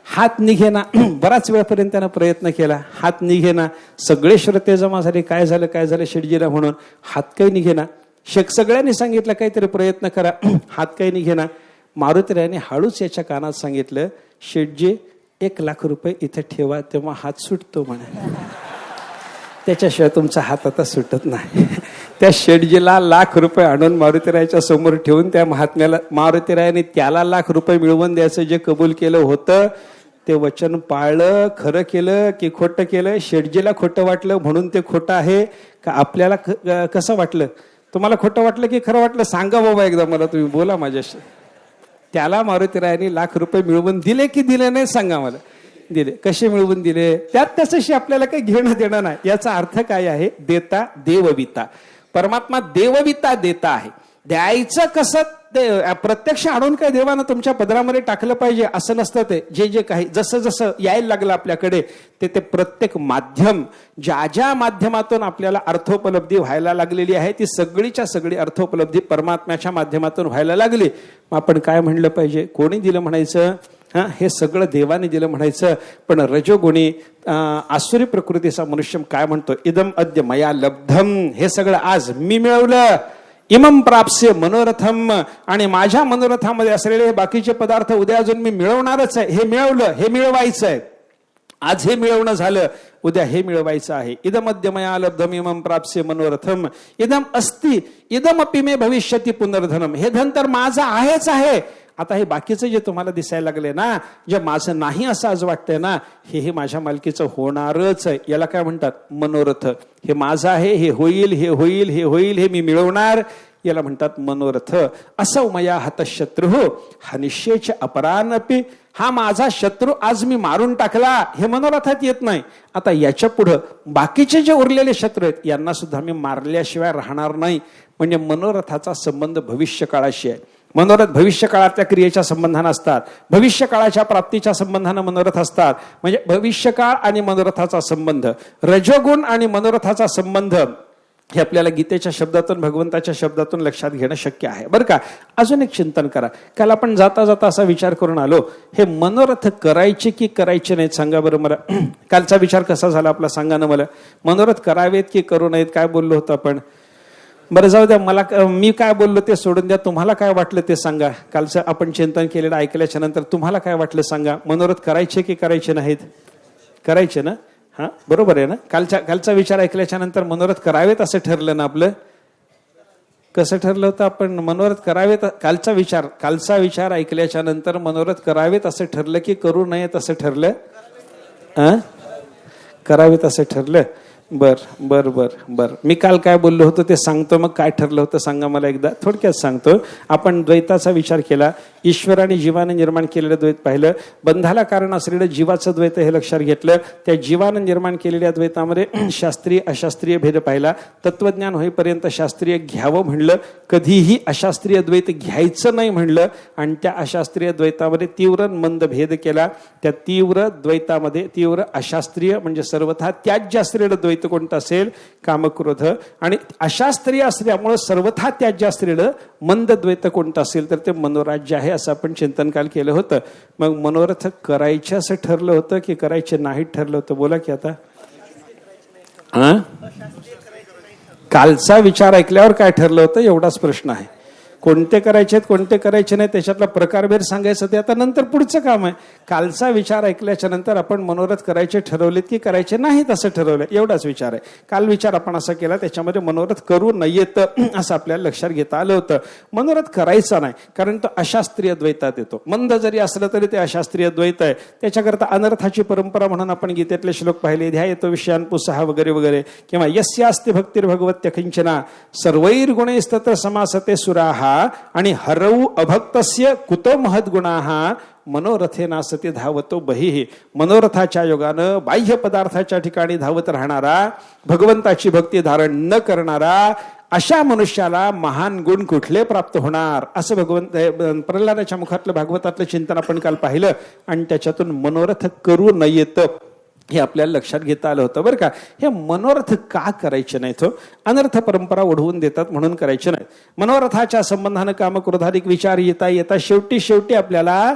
हात निघेना. बराच वेळपर्यंत त्यानं प्रयत्न केला, हात निघेना. सगळे श्रोते जमा झाले, काय झालं शेठजीला म्हणून, हात काही निघेना. सगळ्यांनी सांगितलं काहीतरी प्रयत्न करा, हात काही निघेना. मारुतीरायाने हळूच याच्या कानात सांगितलं, शेठजी 1,00,000 रुपये इथे ठेवा, तेव्हा हात सुटतो म्हणे, त्याच्याशिवाय तुमचा हात आता सुटत नाही. त्या शेठजीला 1,00,000 रुपये आणून मारुतीरायाच्या समोर ठेवून त्या महात्म्याला, मारुतीरायाने त्याला 1,00,000 रुपये मिळवून द्यायचं जे कबूल केलं होतं ते वचन पाळलं. खरं केलं की खोटं केलं, शेठजीला खोटं वाटलं म्हणून ते खोटं आहे का आपल्याला कसं वाटलं, तुम्हाला खोटं वाटलं की खरं वाटलं, सांगा बाबा एकदा मला, तुम्ही बोला माझ्याशी. त्याला मारुतीरायाने 1,00,000 रुपये मिळवून दिले की दिले नाही, सांगा मला. दिले. कसे मिळवून दिले, त्यात त्याच्याशी आपल्याला काही घेणं देणं नाही. याचा अर्थ काय आहे, देता देवविता, परमात्मा देवविता देता आहे. द्यायचं कसं, ते प्रत्यक्ष आणून काय देवानं तुमच्या पदरामध्ये टाकलं पाहिजे असं नसतं. ते जे काही जसं यायला लागलं आपल्याकडे ते प्रत्येक माध्यम, ज्या माध्यमातून आपल्याला अर्थोपलब्धी व्हायला लागलेली आहे ती सगळीच्या सगळी अर्थोपलब्धी परमात्म्याच्या माध्यमातून व्हायला लागली. मग आपण काय म्हणलं पाहिजे, कोणी दिलं म्हणायचं, हे सगळं देवाने दिलं म्हणायचं. पण रजोगुणी आसुरी प्रकृतीचा मनुष्य काय म्हणतो, इदम अद्य मया लब्धम, हे सगळं आज मी मिळवलं. इमम प्राप्स्य मनोरथम, आणि माझ्या मनोरथामध्ये असलेले बाकीचे पदार्थ उद्या अजून मी मिळवणारच आहे. हे मिळवलं, हे मिळवायचं आहे. आज हे मिळवणं झालं, उद्या हे मिळवायचं आहे. इदम अद्य मया लब्धम इमम प्राप्स्य मनोरथम इदम अस्ति इदम अपि मे भविष्यति पुनर्धनम, हे धन तर माझं आहेच आहे. आता हे बाकीचं जे तुम्हाला दिसायला लागले ना, जे माझं नाही असं आज वाटतंय ना, हे माझ्या मालकीचं होणारच आहे. याला काय म्हणतात, मनोरथ. हे माझं आहे, हे होईल, हे होईल, हे होईल, हे मी मिळवणार. याला म्हणतात मनोरथ. असौ मया हतशत्रु हा निश्चयच अपरानपी, हा माझा शत्रू आज मी मारून टाकला, हे मनोरथात येत नाही. आता याच्या पुढं बाकीचे जे उरलेले शत्रू आहेत यांना सुद्धा मी मारल्याशिवाय राहणार नाही. म्हणजे मनोरथाचा संबंध भविष्य काळाशी आहे. मनोरथ भविष्य काळातल्या क्रियेच्या संबंधानं असतात, भविष्य काळाच्या प्राप्तीच्या संबंधानं मनोरथ असतात. म्हणजे भविष्यकाळ आणि मनोरथाचा संबंध, रजोगुण आणि मनोरथाचा संबंध हे आपल्याला गीतेच्या शब्दातून, भगवंताच्या शब्दातून लक्षात घेणं शक्य आहे बरं का. अजून एक चिंतन करा. काल आपण जाता जाता असा विचार करून आलो, हे मनोरथ करायचे की करायचे नाहीत सांगा बरं मला. कालचा विचार कसा झाला आपला सांगा ना मला. मनोरथ करावेत की करू नयेत, काय बोललो होतो आपण? बरं जाऊ द्या, मला मी काय बोललो ते सोडून द्या. तुम्हाला काय वाटलं ते सांगा. कालचं आपण चिंतन केलेलं ऐकल्याच्या नंतर तुम्हाला काय वाटलं सांगा. मनोरथ करायचे की करायचे नाहीत? करायचे ना? हा बरोबर आहे ना. कालचा विचार ऐकल्याच्या नंतर मनोरथ करावेत असं ठरलं ना आपलं. कसं ठरलं होतं आपण? मनोरथ करावेत. कालचा विचार ऐकल्याच्या नंतर मनोरथ करावेत असं ठरलं की करू नयेत असं ठरलं? करावेत असं ठरलं. बर बर बर बर. मी काल काय बोललो होतो ते सांगतो. मग काय ठरलं होतं सांगा मला एकदा, थोडक्यात सांगतो. आपण द्वैताचा विचार केला, ईश्वर आणि जीवाने निर्माण केलेलं द्वैत पाहिलं, बंधाला कारण असलेलं जीवाचं द्वैत हे लक्षात घेतलं. त्या जीवानं निर्माण केलेल्या द्वैतामध्ये शास्त्रीय अशास्त्रीय भेद पाहिला. तत्वज्ञान होईपर्यंत शास्त्रीय घ्यावं म्हणलं, कधीही अशास्त्रीय द्वैत घ्यायचं नाही म्हणलं. आणि त्या अशास्त्रीय द्वैतामध्ये तीव्र मंद भेद केला. त्या तीव्र द्वैतामध्ये तीव्र अशास्त्रीय म्हणजे सर्वथा त्याज्य असलेलं द्वैत कोणतं असेल? कामक्रोध. आणि अशास्त्रीय असल्यामुळे सर्वथा त्याज्य असलेलं मंद द्वैत कोणतं असेल तर ते मनोराज्य आहे, असं आपण चिंतन काल केलं होतं. मग मनोरथ करायचे असं ठरलं होतं की करायचे नाही ठरलं होतं? बोला की आता. कालचा विचार ऐकल्यावर काय ठरलं होतं एवढाच प्रश्न आहे. कोणते करायचे कोणते करायचे नाही त्याच्यातला प्रकारभेद सांगायचं ते आता नंतर पुढचं काम आहे. कालचा विचार ऐकल्याच्या नंतर आपण मनोरथ करायचे ठरवलेत की करायचे नाहीत असं ठरवलं, एवढाच विचार आहे. काल विचार आपण असा केला त्याच्यामध्ये मनोरथ करू नयेत असं आपल्याला लक्षात घेता आलं होतं. मनोरथ करायचा नाही कारण तो अशास्त्रीय द्वैतात येतो. मंद जरी असलं तरी ते अशास्त्रीय द्वैत आहे. त्याच्याकरता अनर्थाची परंपरा म्हणून आपण गीतेतले श्लोक पाहिले, ध्याय येतो विषयांपुसः वगैरे वगैरे. किंवा यस्यास्ति भक्तिर्भगवत्य किंचना सर्वैर्गुणैस्तत्र समासते सुराः आणि हरऊ अभक्तस्य कुतो महद्गुणाः मनोरथेनासते धावतो बहिः. मनोरथाच्या योगानं बाह्य पदार्थाच्या ठिकाणी धावत राहणारा, भगवंताची भक्ती धारण न करणारा अशा मनुष्याला महान गुण कुठले प्राप्त होणार असं भगवंत प्रल्हादाच्या मुखातलं भागवतातलं चिंतन आपण काल पाहिलं. आणि त्याच्यातून मनोरथ करू नयेत हे आपल्याला लक्षात घेता आलं होतं बरं का. हे मनोरथ का करायचे नाहीत? अनर्थ परंपरा ओढवून देतात म्हणून करायचे नाहीत. मनोरथाच्या संबंधानं कामक्रोधाधिक विचार येता येता शेवटी आपल्याला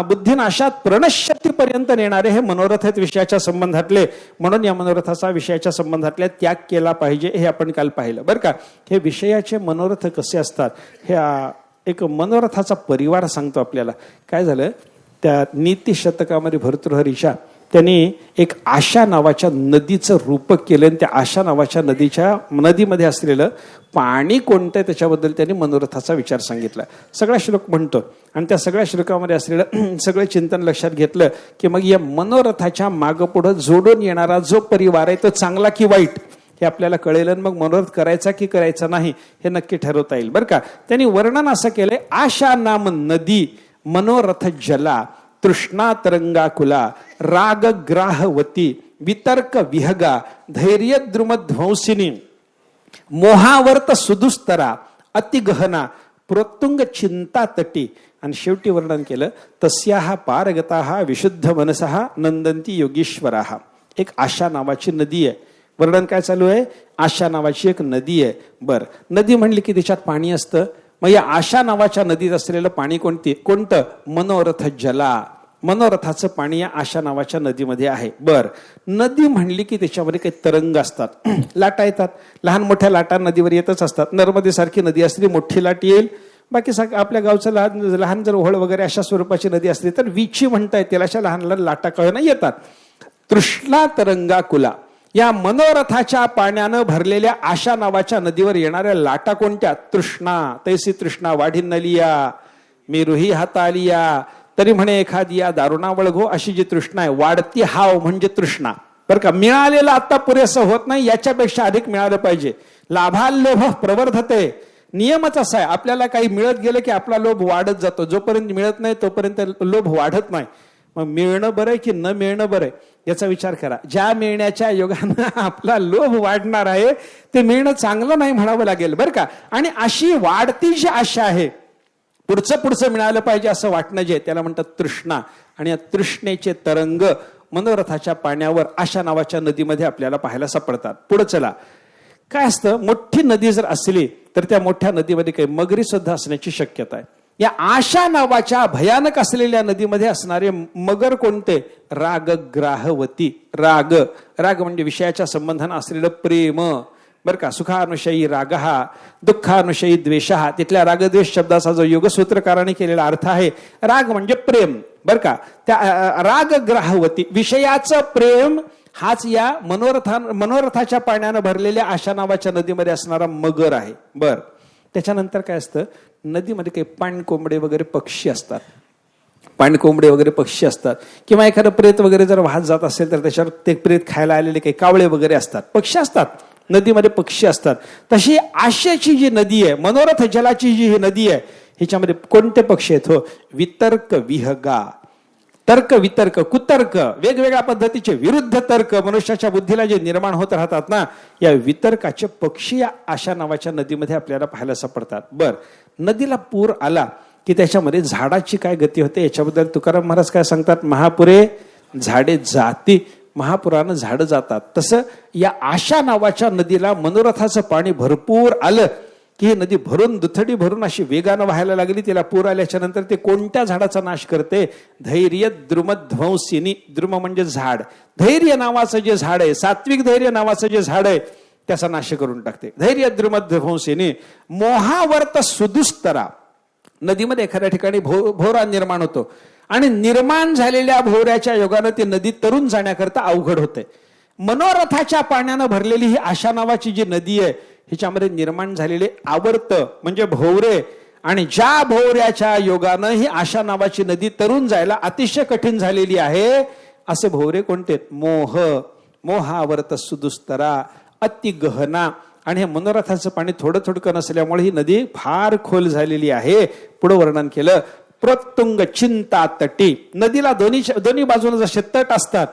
बुद्धिनाशात प्रणश्यतीपर्यंत नेणारे हे मनोरथ आहेत विषयाच्या संबंधातले. म्हणून या मनोरथाचा विषयाच्या संबंधातल्या त्याग केला पाहिजे हे आपण काल पाहिलं बरं का. हे विषयाचे मनोरथ कसे असतात हे एक मनोरथाचा परिवार सांगतो आपल्याला. काय झालं त्या नीती शतकामध्ये भर्तृहरीच्या त्यांनी एक आशा नावाच्या नदीचं रूपक केलं आणि त्या आशा नावाच्या नदीमध्ये असलेलं पाणी कोणतं त्याच्याबद्दल त्यांनी मनोरथाचा विचार सांगितला. सगळा श्लोक म्हणतो आणि त्या सगळ्या श्लोकामध्ये असलेलं सगळं चिंतन लक्षात घेतलं की मग या मनोरथाच्या मागं पुढं जोडून येणारा जो परिवार आहे तो चांगला की वाईट हे आपल्याला कळेल. मग मनोरथ करायचा की करायचा नाही हे नक्की ठरवता येईल बरं का. त्यांनी वर्णन असं केलंय, आशा नाम नदी मनोरथ जला तृष्णा तरंगाकुला राग ग्राहवती वितर्क विहगा धैर्य द्रुमध्वंसिनी मोहावर्त सुदुस्तरा अतिगहना प्रोत्तुंग चिंता तटी. आणि शेवटी वर्णन केलं तस्याहा पारगताहा विशुद्ध मनसहा नंदंती योगीश्वराहा. एक आशा नावाची नदी आहे. वर्णन काय चालू आहे? आशा नावाची एक नदी आहे. बर, नदी म्हणली की त्याच्यात पाणी असतं. मग या आशा नावाच्या नदीत असलेलं पाणी कोणतं? मनोरथ जला. मनोरथाचं पाणी या आशा नावाच्या नदीमध्ये आहे. बर, नदी म्हणली की त्याच्यामध्ये काही तरंग असतात, लाटा येतात. लहान मोठ्या लाटा नदीवर येतच असतात. नर्मदे सारखी नदी असली मोठी लाट येईल. बाकी आपल्या गावचं लहान जर ओहळ वगैरे अशा स्वरूपाची नदी असली तर विची म्हणता येतील. अशा लहान लहान लाटा कळणं येतात. तृष्णा तरंगा कुला. या मनोरथाच्या पाण्यानं भरलेल्या आशा नावाच्या नदीवर येणाऱ्या लाटा कोणत्या? तृष्णा. तैसी तृष्णा वाढीनलिया मी रुही हातालिया तरी म्हणे एखादी दारुणा वळघो. अशी जी तृष्णा आहे, वाढती हाव म्हणजे तृष्णा बरं का. मिळालेलं आता पुरेसं होत नाही, याच्यापेक्षा अधिक मिळालं पाहिजे. लाभाल्लेभ प्रवर्धते नियमच असा आहे, आपल्याला काही मिळत गेलं की आपला लोभ वाढत जातो. जोपर्यंत मिळत नाही तोपर्यंत लोभ वाढत नाही. मग मिळणं बरं की न मिळणं बरं याचा विचार करा. ज्या मिळण्याच्या योगानं आपला लोभ वाढणार आहे ते मिळणं चांगलं नाही म्हणावं लागेल बरं का. आणि अशी वाढती जी आशा आहे, पुढचं मिळालं पाहिजे असं वाटणं जे त्याला म्हणतात तृष्णा. आणि या तृष्णेचे तरंग मनोरथाच्या पाण्यावर आशा नावाच्या नदीमध्ये आपल्याला पाहायला सापडतात. पुढे चला, काय असतं, मोठी नदी जर असली तर त्या मोठ्या नदीमध्ये काही मगरी सुद्धा असण्याची शक्यता आहे. या आशा नावाच्या भयानक असलेल्या नदीमध्ये असणारे मगर कोणते? रागग्राहवती. राग म्हणजे विषयाच्या संबंधानं असलेलं प्रेम बर का. सुखानुशयी राग, दुःखानुशयी द्वेष. तिथल्या रागद्वेष शब्दाचा जो योगसूत्रकाराने केलेला अर्थ आहे, राग म्हणजे प्रेम बर का. त्या रागग्राहवती विषयाचं प्रेम हाच या मनोरथाच्या पाण्यानं भरलेल्या आशा नावाच्या नदीमध्ये असणारा मगर आहे. बर, त्याच्यानंतर काय असतं, नदीमध्ये काही पाणकोंबडे वगैरे पक्षी असतात. पाणकोंबडे वगैरे पक्षी असतात किंवा एखादं प्रेत वगैरे जर वाहत जात असेल तर त्याच्यावर ते प्रेत खायला आलेले काही कावळे वगैरे असतात. पक्षी असतात नदीमध्ये, पक्षी असतात. तशी आशेची जी नदी आहे, मनोरथ जलाची जी ही नदी आहे, ह्याच्यामध्ये कोणते पक्षी आहेत? हो, वितर्क विहगा. तर्क वितर्क कुतर्क वेगवेगळ्या पद्धतीचे विरुद्ध तर्क मनुष्याच्या बुद्धीला जे निर्माण होत राहतात ना, या वितर्काचे पक्षी या आशा नावाच्या नदीमध्ये आपल्याला पाहायला सापडतात. बर, नदीला पूर आला की त्याच्यामध्ये झाडाची काय गती होते याच्याबद्दल तुकाराम महाराज काय सांगतात? महापुरे झाडे जाती. महापुरानं झाडं जातात. तसं या आशा नावाच्या नदीला मनोरथाचं पाणी भरपूर आलं की ही नदी भरून दुथडी भरून अशी वेगानं व्हायला लागली. तिला पूर आल्याच्या नंतर ते कोणत्या झाडाचा नाश करते? धैर्य द्रुमध्वंसिनी. द्रुम म्हणजे झाड. धैर्य नावाचं जे झाड आहे, सात्विक धैर्य नावाचं जे झाड आहे, त्याचा नाश करून टाकते. धैर्य द्रुमध्वंसिनी. मोहावर्त सुदुस्तरा. नदीमध्ये एखाद्या ठिकाणी भोवरा निर्माण होतो आणि निर्माण झालेल्या भोवऱ्याच्या योगानं ती नदी तरुण जाण्याकरता अवघड होते. मनोरथाच्या पाण्यानं भरलेली ही आशा नावाची जी नदी आहे, हिच्यामध्ये निर्माण झालेले आवर्त म्हणजे भोवरे, आणि ज्या भोवऱ्याच्या योगानं ही आशा नावाची नदी तरुण जायला अतिशय कठीण झालेली आहे, असे भोवरे कोणते? मोहावर्त सुदुस्तरा, अति गहना. आणि हे मनोरथाचं पाणी थोडं थोडकं नसल्यामुळे ही नदी फार खोल झालेली आहे. पुढे वर्णन केलं, प्रत्युंग चिंता तटी. नदीला दोन्ही बाजूला जसे तट असतात,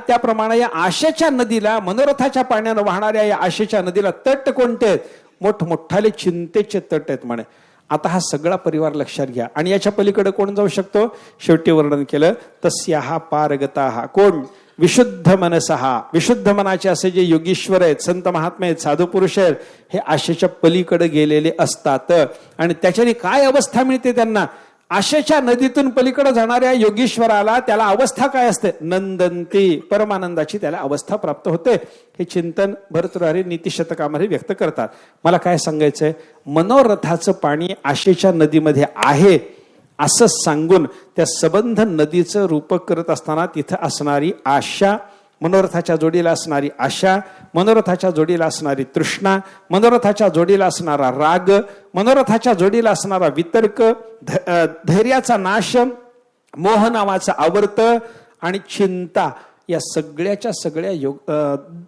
त्याप्रमाणे या आशेच्या नदीला, मनोरथाच्या पाण्यानं वाहणाऱ्या या आशेच्या नदीला तट कोणते आहेत? मोठमोठाले चिंतेचे तट आहेत म्हणे. आता हा सगळा परिवार लक्षात घ्या. आणि याच्या पलीकडे कोण जाऊ शकतो? शेवटी वर्णन केलं, तस्याहा पारगताहा. कोण? विशुद्ध मनसहा. विशुद्ध मनाचे असे जे योगीश्वर आहेत, संत महात्मे आहेत, साधू पुरुष आहेत, हे आशेच्या पलीकडे गेलेले असतात. आणि त्याच्याने काय अवस्था मिळते त्यांना? आशेच्या नदीतून पलीकडे जाणाऱ्या योगीश्वराला त्याला अवस्था काय असते? नंदंती. परमानंदाची त्याला अवस्था प्राप्त होते. हे चिंतन भरतृहरी नीतिशतकामध्ये व्यक्त करतात. मला काय सांगायचंय, मनोरथाचं पाणी आशेच्या नदीमध्ये आहे असं सांगून त्या सबंध नदीचं रूपक करत असताना तिथं असणारी आशा, मनोरथाच्या जोडीला असणारी आशा, मनोरथाच्या जोडीला असणारी तृष्णा, मनोरथाच्या जोडीला असणारा राग, मनोरथाच्या जोडीला असणारा वितर्क, धैर्याचा नाश, मोह नावाचा आवर्त आणि चिंता, या सगळ्याच्या सगळ्या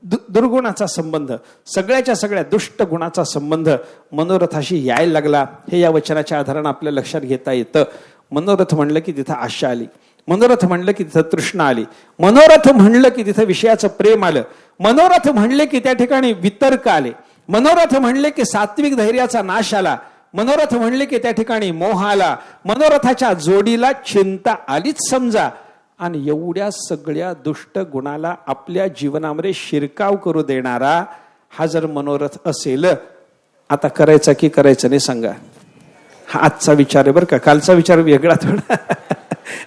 दुर्गुणाचा संबंध, सगळ्याच्या सगळ्या दुष्ट गुणाचा संबंध मनोरथाशी यायला लागला. हे या वचनाच्या आधारानं आपल्या लक्षात घेता येतं. मनोरथ म्हणलं की तिथं आशा आली. मनोरथ म्हणलं की तिथं तृष्णा आली. मनोरथ म्हणलं की तिथं विषयाचं प्रेम आलं. मनोरथ म्हणले की त्या ठिकाणी वितर्क आले. मनोरथ म्हणले की सात्विक धैर्याचा नाश आला. मनोरथ म्हणले की त्या ठिकाणी मोह आला. मनोरथाच्या जोडीला चिंता आलीच समजा. आणि एवढ्या सगळ्या दुष्ट गुणाला आपल्या जीवनामध्ये शिरकाव करू देणारा हा जर मनोरथ असेल, आता करायचा की करायचं नाही सांगा. हा आजचा विचार आहे बरं का. कालचा विचार वेगळा थोडा.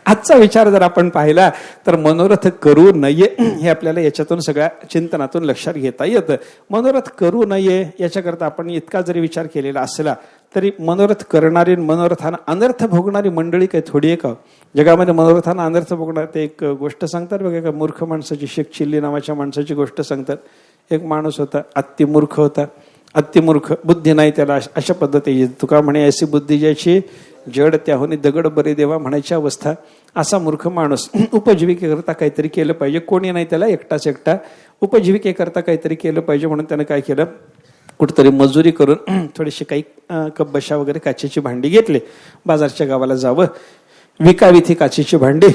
आजचा विचार जर आपण पाहिला तर मनोरथ करू नये हे आपल्याला याच्यातून सगळ्या चिंतनातून लक्षात घेता येतं. मनोरथ करू नये याच्याकरता आपण इतका जरी विचार केलेला असला तरी मनोरथ करणारी, मनोरथानं अनर्थ भोगणारी मंडळी काही थोडी आहे का जगामध्ये? मनोरथानं अनर्थ भोगणार ते एक गोष्ट सांगतात बघा, एका मूर्ख माणसाची, शेख चिल्ली नावाच्या माणसाची गोष्ट सांगतात. एक माणूस होता, अतिमूर्ख होता. अतिमूर्ख, बुद्धी नाही त्याला. अशा पद्धतीची तुका म्हणे, ऐसी बुद्धी ज्याची जड त्याहून दगड बरे देवा म्हणायची अवस्था. असा मूर्ख माणूस उपजीविकेकरता काहीतरी केलं पाहिजे, कोणी नाही त्याला, एकटा उपजीविकेकरता काहीतरी केलं पाहिजे म्हणून त्यानं काय केलं, कुठेतरी मजुरी करून थोडीशी काही कप बशा वगैरे काचेची भांडी घेतले. बाजारच्या गावाला जावं, विकावी ती काचेची भांडी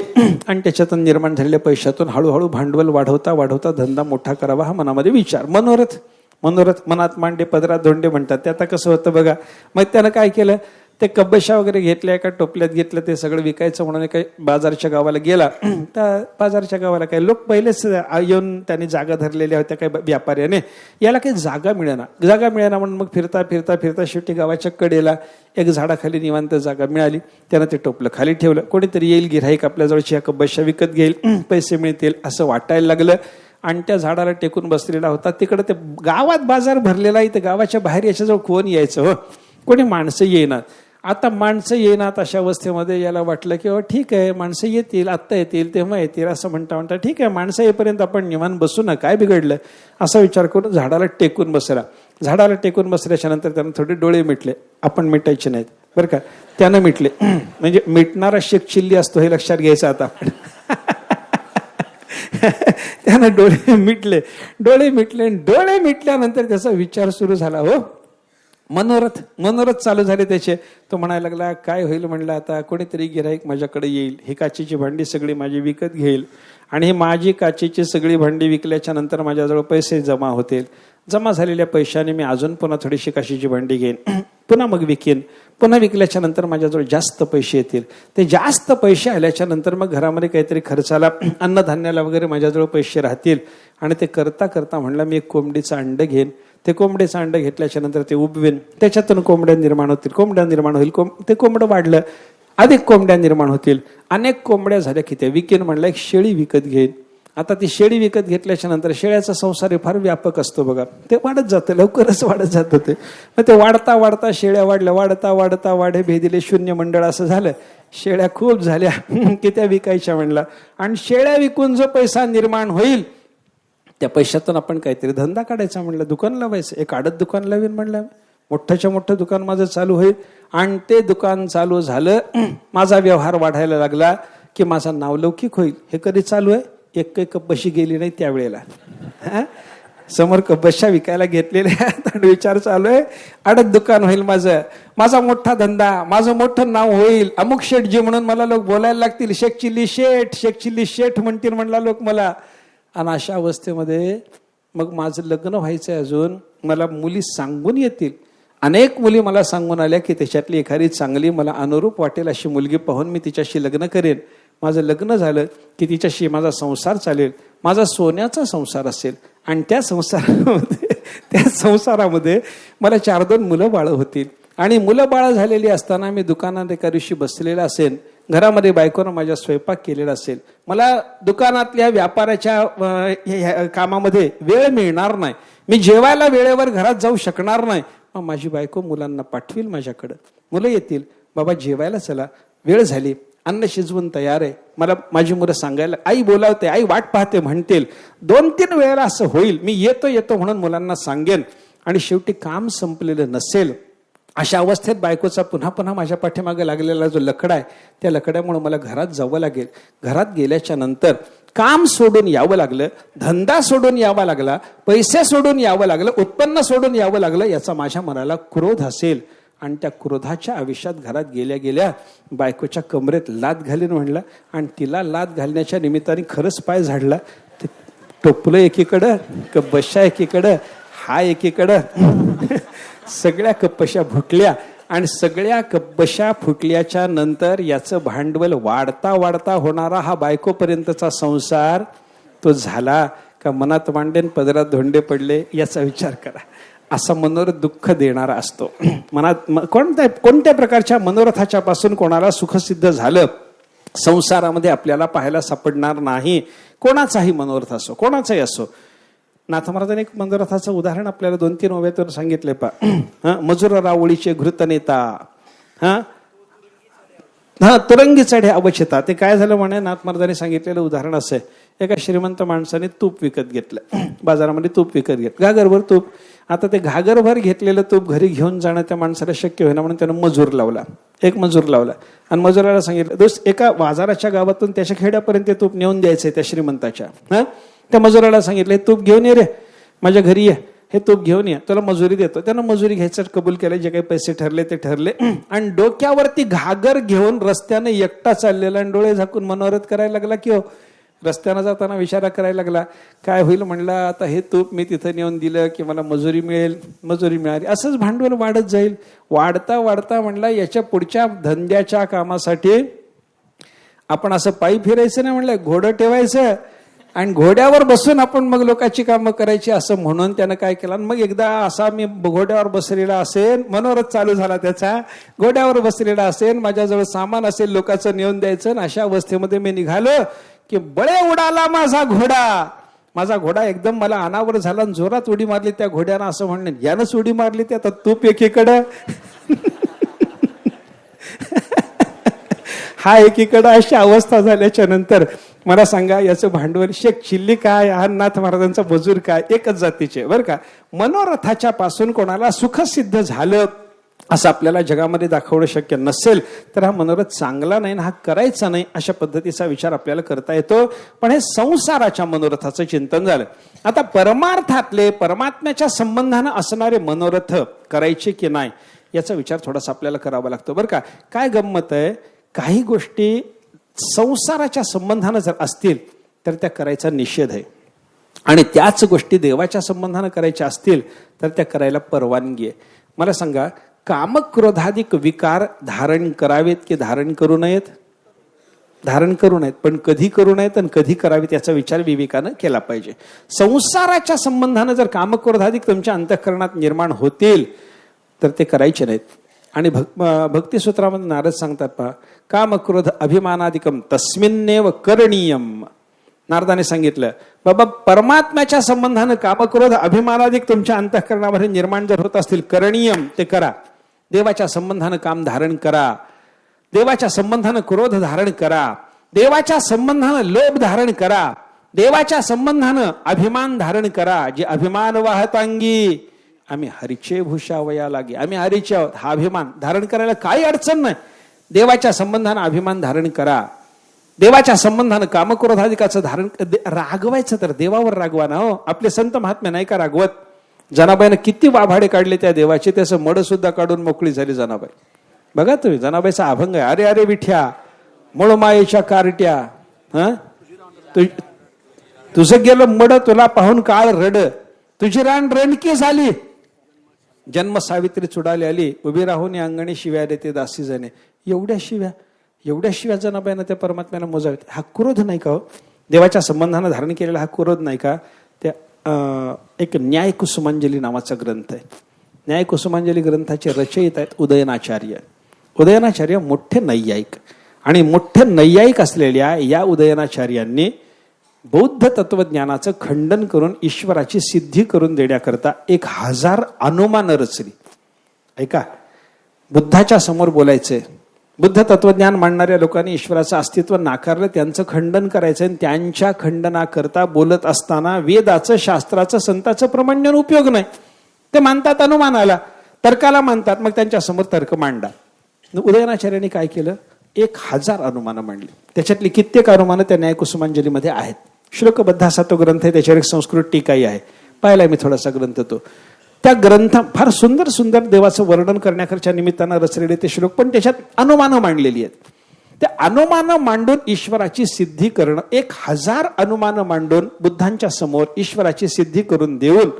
आणि त्याच्यातून निर्माण झालेल्या पैशातून हळूहळू भांडवल वाढवता वाढवता धंदा मोठा करावा हा मनामध्ये विचार. मनोरथ मनात मांडे पदरात धोंडे म्हणतात. ते आता कसं होतं बघा. मग त्यानं काय केलं, ते कब्बशा वगैरे घेतल्या, एका टोपल्यात घेतलं, ते सगळं विकायचं म्हणून काही बाजारच्या गावाला गेला. तर बाजारच्या गावाला काही लोक पहिलेच येऊन त्यांनी जागा धरलेल्या होत्या काही व्यापाऱ्याने. याला काही जागा मिळेना म्हणून मग फिरता फिरता फिरता शेवटी गावाच्या कडेला एक झाडाखाली निवांत जागा मिळाली. त्यानं ते टोपलं खाली ठेवलं. कोणीतरी येईल गिऱ्हाईक आपल्याजवळची या कब्बशा विकत घेईल, पैसे मिळतील असं वाटायला लागलं. आणि त्या झाडाला टेकून बसलेला होता. तिकडे ते गावात बाजार भरलेला, इथं गावाच्या बाहेर याच्याजवळ कोण यायचं हो, कोणी माणसं येणार. आता माणसं येणार अशा अवस्थेमध्ये याला वाटलं की ठीक आहे, माणसं येतील, आत्ता येतील, तेव्हा येतील असं म्हणता ठीक आहे, माणसं येईपर्यंत आपण निवांत बसू ना, काय बिघडलं असा विचार करून झाडाला टेकून बसला. झाडाला टेकून बसल्याच्या नंतर त्यानं थोडे डोळे मिटले. आपण मिटायचे नाहीत बरं का, त्यानं मिटले. म्हणजे मिटणारा शेख चिल्ली असतो हे लक्षात घ्यायचं आता आपण. त्यानं डोळे मिटल्यानंतर त्याचा विचार सुरू झाला. हो, मनोरथ चालू झाले त्याचे. तो म्हणायला लागला, काय होईल म्हणलं, आता कोणीतरी गिऱ्हाईक माझ्याकडे येईल, ही काचेची भांडी सगळी माझी विकत घेईल आणि ही माझी काचेची सगळी भांडी विकल्याच्या नंतर माझ्याजवळ पैसे जमा होतील. जमा झालेल्या पैशाने मी अजून पुन्हा थोडीशी काचेची भांडी घेईन, पुन्हा मग विकेन. पुन्हा विकल्याच्या नंतर माझ्याजवळ जास्त पैसे येतील. ते जास्त पैसे आल्याच्या नंतर मग घरामध्ये काहीतरी खर्चाला, अन्नधान्याला वगैरे माझ्याजवळ पैसे राहतील. आणि ते करता करता म्हणलं, मी एक कोंबडीचं अंड घेईन. ते कोंबडीचं अंड घेतल्याच्या नंतर ते उबवेन, त्याच्यातून कोंबड्या निर्माण होईल. ते कोंबडं वाढलं, अधिक कोंबड्या निर्माण होतील. अनेक कोंबड्या झाल्या की ते विकेन. म्हणलं, एक शेळी विकत घेईन. आता ती शेळी विकत घेतल्याच्या नंतर शेळ्याचा संसार फार व्यापक असतो बघा, ते वाढत जातं, लवकरच वाढत जातं ते. मग ते वाढता वाढता शेळ्या वाढल्या, वाढता वाढे भेदिले शून्य मंडळ असं झालं. शेळ्या खूप झाल्या की त्या विकायच्या म्हणला. आणि शेळ्या विकून जो पैसा निर्माण होईल त्या पैशातून आपण काहीतरी धंदा काढायचा म्हणलं, दुकान लावायचं. एक आडत दुकान लावेन म्हणलं, मोठ्याच्या मोठं दुकान माझं चालू होईल. आणि ते दुकान चालू झालं, माझा व्यवहार वाढायला लागला की माझा नावलौकिक होईल. हे कधी चालू आहे, एक काही कब्बशी गेली नाही त्यावेळेला. समोर कब्बशा विकायला घेतलेल्या, विचार चालू आहे, आडत दुकान होईल माझा मोठा धंदा, माझं मोठं नाव होईल. अमुक शेठजी म्हणून मला लोक बोलायला लागतील, शेख चिल्ली शेठ म्हणतील म्हणला लोक मला. आणि अशा अवस्थेमध्ये मग माझं लग्न व्हायचंय, अजून मला मुली सांगून येतील. अनेक मुली मला सांगून आल्या की त्याच्यातली एखादी चांगली मला अनुरूप वाटेल अशी मुलगी पाहून मी तिच्याशी लग्न करेन. माझं लग्न झालं की तिच्याशी माझा संसार चालेल, माझा सोन्याचा संसार असेल. आणि त्या संसारामध्ये मला 4-2 मुलं बाळ होतील. आणि मुलं बाळ झालेली असताना मी दुकानात एका दिवशी बसलेला असेल, घरामध्ये बायकोनं माझ्या स्वयंपाक केलेला असेल, मला दुकानातल्या व्यापाराच्या कामामध्ये वेळ मिळणार नाही, मी जेवायला वेळेवर घरात जाऊ शकणार नाही. मग माझी बायको मुलांना पाठवील माझ्याकडं, मुलं येतील, बाबा जेवायला चला, वेळ झाली, अन्न शिजवून तयार आहे. मला माझी मुलं सांगायला, आई बोलावते, आई वाट पाहते म्हणतील. 2-3 वेळेला असं होईल, मी येतो म्हणून मुलांना सांगेन. आणि शेवटी काम संपलेलं नसेल, अशा अवस्थेत बायकोचा पुन्हा माझ्या पाठीमागे लागलेला जो लकडा आहे, त्या लकड्यामुळे मला घरात जावं लागेल. घरात गेल्याच्या नंतर काम सोडून यावं लागलं, धंदा सोडून यावा लागला, पैसे सोडून यावं लागलं, उत्पन्न सोडून यावं लागलं. याचा माझ्या मनाला क्रोध असेल. आणि त्या क्रोधाच्या आयुष्यात घरात गेल्या बायकोच्या कमरेत लात घालीन म्हणला. आणि तिला लात घालण्याच्या निमित्ताने खरंच पाय झाडला. ते टोपलं एकीकडं, कब्बशा एकीकडं, हा एकीकडं, सगळ्या कब्बशा फुटल्या. आणि सगळ्या कब्बशा फुटल्याच्या नंतर याचं भांडवल वाढता होणारा हा बायकोपर्यंतचा संसार तो झाला का मनात मांडेन पदरात धोंडे पडले, याचा विचार करा. असा मनोरथ दुःख देणारा असतो. मनात कोणत्या प्रकारच्या मनोरथाच्या पासून कोणाला सुखसिद्ध झालं संसारामध्ये आपल्याला पाहायला सापडणार नाही. कोणाचाही मनोरथ असो, कोणाचाही असो. नाथ महाराजांनी एक मनोरथाचं उदाहरण आपल्याला 2-3 ओव्यातून सांगितले. मजूर रावळीचे घृत नेता, तुरंगी चढे अवचिता. ते काय झालं म्हणे, नाथ महाराजांनी सांगितलेलं उदाहरण असं आहे, एका श्रीमंत माणसाने तूप विकत घेतलं, बाजारामध्ये तूप विकत घेतलं, घागरभर तूप. आता ते घागरभर घेतलेलं तूप घरी घेऊन जाणं त्या माणसाला शक्य होईना म्हणून त्यानं एक मजूर लावला. आणि मजुराला सांगितलं, दोस्त एका बाजाराच्या गावातून त्याच्या खेड्यापर्यंत तूप नेऊन द्यायचंय त्या श्रीमंताच्या. त्या मजुराला सांगितलं, तूप घेऊन ये रे, माझ्या घरी ये. हे तूप घेऊन ये, तुला मजुरी देतो. त्यानं मजुरी घ्यायचं कबूल केलं, जे काही पैसे ठरले ते ठरले. आणि डोक्यावरती घागर घेऊन रस्त्याने एकटा चाललेला आणि डोळे झाकून मनोरथ करायला लागला की हो. रस्त्यानं जाताना विचार करायला लागला, काय होईल म्हणला, आता हे तूप मी तिथं नेऊन दिलं की मला मजुरी मिळेल, मजुरी मिळाली, असंच भांडवल वाढत जाईल. वाढता वाढता म्हणला याच्या पुढच्या धंद्याच्या कामासाठी आपण असं पायी फिरायचं नाही म्हणलं, घोडं ठेवायचं आणि घोड्यावर बसून आपण मग लोकांची कामं करायची, असं म्हणून त्यानं काय केलं. मग एकदा असा मी घोड्यावर बसलेला असेल, मनोरथ चालू झाला त्याचा, घोड्यावर बसलेला असेल, माझ्याजवळ सामान असेल लोकांचं नेऊन द्यायचं, आणि अशा अवस्थेमध्ये मी निघालो की बळे उडाला माझा घोडा एकदम मला अनावर झाला आणि जोरात उडी मारली. त्या घोड्यानं असं म्हणणे, यानंच उडी मारली, ते आता तूप एकीकडं हा एकीकडं. अशी अवस्था झाल्याच्या नंतर मला सांगा, याचं भांडवल शेख चिल्ली काय, हा नाथ महाराजांचा मजूर काय, एकच जातीचे बरं का. मनोरथाच्या पासून कोणाला सुख सिद्ध झालं असं आपल्याला जगामध्ये दाखवणं शक्य नसेल तर हा मनोरथ चांगला नाही ना, हा करायचा नाही, अशा पद्धतीचा विचार आपल्याला करता येतो. पण हे संसाराच्या मनोरथाचं चिंतन झालं. आता परमार्थातले, परमात्म्याच्या संबंधानं असणारे मनोरथ करायचे की नाही याचा विचार थोडासा आपल्याला करावा लागतो बरं का. काय गंमत आहे, काही गोष्टी संसाराच्या संबंधानं जर असतील तर त्या करायचा निषेध आहे, आणि त्याच गोष्टी देवाच्या संबंधानं करायच्या असतील तर त्या करायला परवानगी आहे. मला सांगा, कामक्रोधाधिक विकार धारण करावेत की धारण करू नयेत? धारण करू नयेत, पण कधी करू नयेत आणि कधी करावेत याचा विचार विवेकानं केला पाहिजे. संसाराच्या संबंधानं जर कामक्रोधाधिक तुमच्या अंतःकरणात निर्माण होतील तर ते करायचे नाहीत. आणि भक्तिसूत्रामध्ये नारद सांगतात पहा, कामक्रोध अभिमानाधिकम तस्मिन्नेव करणीयम. नारदाने सांगितलं, बाबा परमात्म्याच्या संबंधानं कामक्रोध अभिमानाधिक तुमच्या अंतःकरणामध्ये निर्माण जर होत असतील, करणीयम, ते करा. देवाच्या संबंधानं काम धारण करा, देवाच्या संबंधानं क्रोध धारण करा, देवाच्या संबंधानं लोभ धारण करा, देवाच्या संबंधानं अभिमान धारण करा. जे अभिमान वाहतांगी आम्ही हरीचे भूषावया लागे, आम्ही हरीचे आहोत, हा अभिमान धारण करायला काही अडचण नाही. देवाच्या संबंधानं अभिमान धारण करा, देवाच्या संबंधानं कामक्रोधाधिकाचं धारण. रागवायचं तर देवावर रागवा ना हो. आपले संत महात्मे नाही का रागवत? जनाबाईनं किती वाभाडे काढले त्या देवाचे, त्याचं मड सुद्धा काढून मोकळी झाली जनाबाई. बघा तुम्ही, जनाबाईचा अभंग आहे, अरे अरे विठ्या मूळ मायेच्या कार्ट्या, तुझं गेलं मड तुला पाहून काळ रड, तुझी रान रणकी झाली, जन्म सावित्री चुडाली आली, उभी राहून अंगणी शिव्या देते दासी जणे. एवढ्या शिव्या जनाबाईनं त्या परमात्म्याला मोजावेत. हा क्रोध नाही का हो? देवाच्या संबंधानं धारण केलेला हा क्रोध नाही का? त्या एक न्याय कुसुमांजली नावाचा ग्रंथ आहे. न्याय कुसुमांजली ग्रंथाचे रचयित आहेत उदयनाचार्य. उदयनाचार्य मोठे नैयायिक, आणि मोठे नैयायिक असलेल्या या उदयनाचार्यांनी बौद्ध तत्वज्ञानाचं खंडन करून ईश्वराची सिद्धी करून देण्याकरता 1000 अनुमान रचली. ऐका, बुद्धाच्या समोर बोलायचंय, बुद्ध तत्वज्ञान मांडणाऱ्या लोकांनी ईश्वराचं अस्तित्व नाकारलं, त्यांचं खंडन करायचं, आणि त्यांच्या खंडनाकरता बोलत असताना वेदाचं, शास्त्राचं, संताचं प्रमाण देऊन उपयोग नाही. ते मानतात अनुमानाला, तर्काला मानतात, मग त्यांच्या समोर तर्क मांडा. उदयनाचार्यांनी काय केलं, 1000 अनुमानं मांडली. त्याच्यातली कित्येक अनुमानं त्या न्यायकुसुमांजलीमध्ये आहेत. श्लोकबद्ध असा तो ग्रंथ आहे, त्याच्यावर एक संस्कृत टीकाही आहे. पाहिलाय मी थोडासा ग्रंथ तो. त्या ग्रंथ फार सुंदर सुंदर देवाचं वर्णन करण्याकरच्या निमित्तानं रचलेले ते श्लोक, पण त्याच्यात अनुमानं मांडलेली आहेत. त्या अनुमानं मांडून ईश्वराची सिद्धी करणं, 1000 अनुमानं मांडून बुद्धांच्या समोर ईश्वराची सिद्धी करून देऊन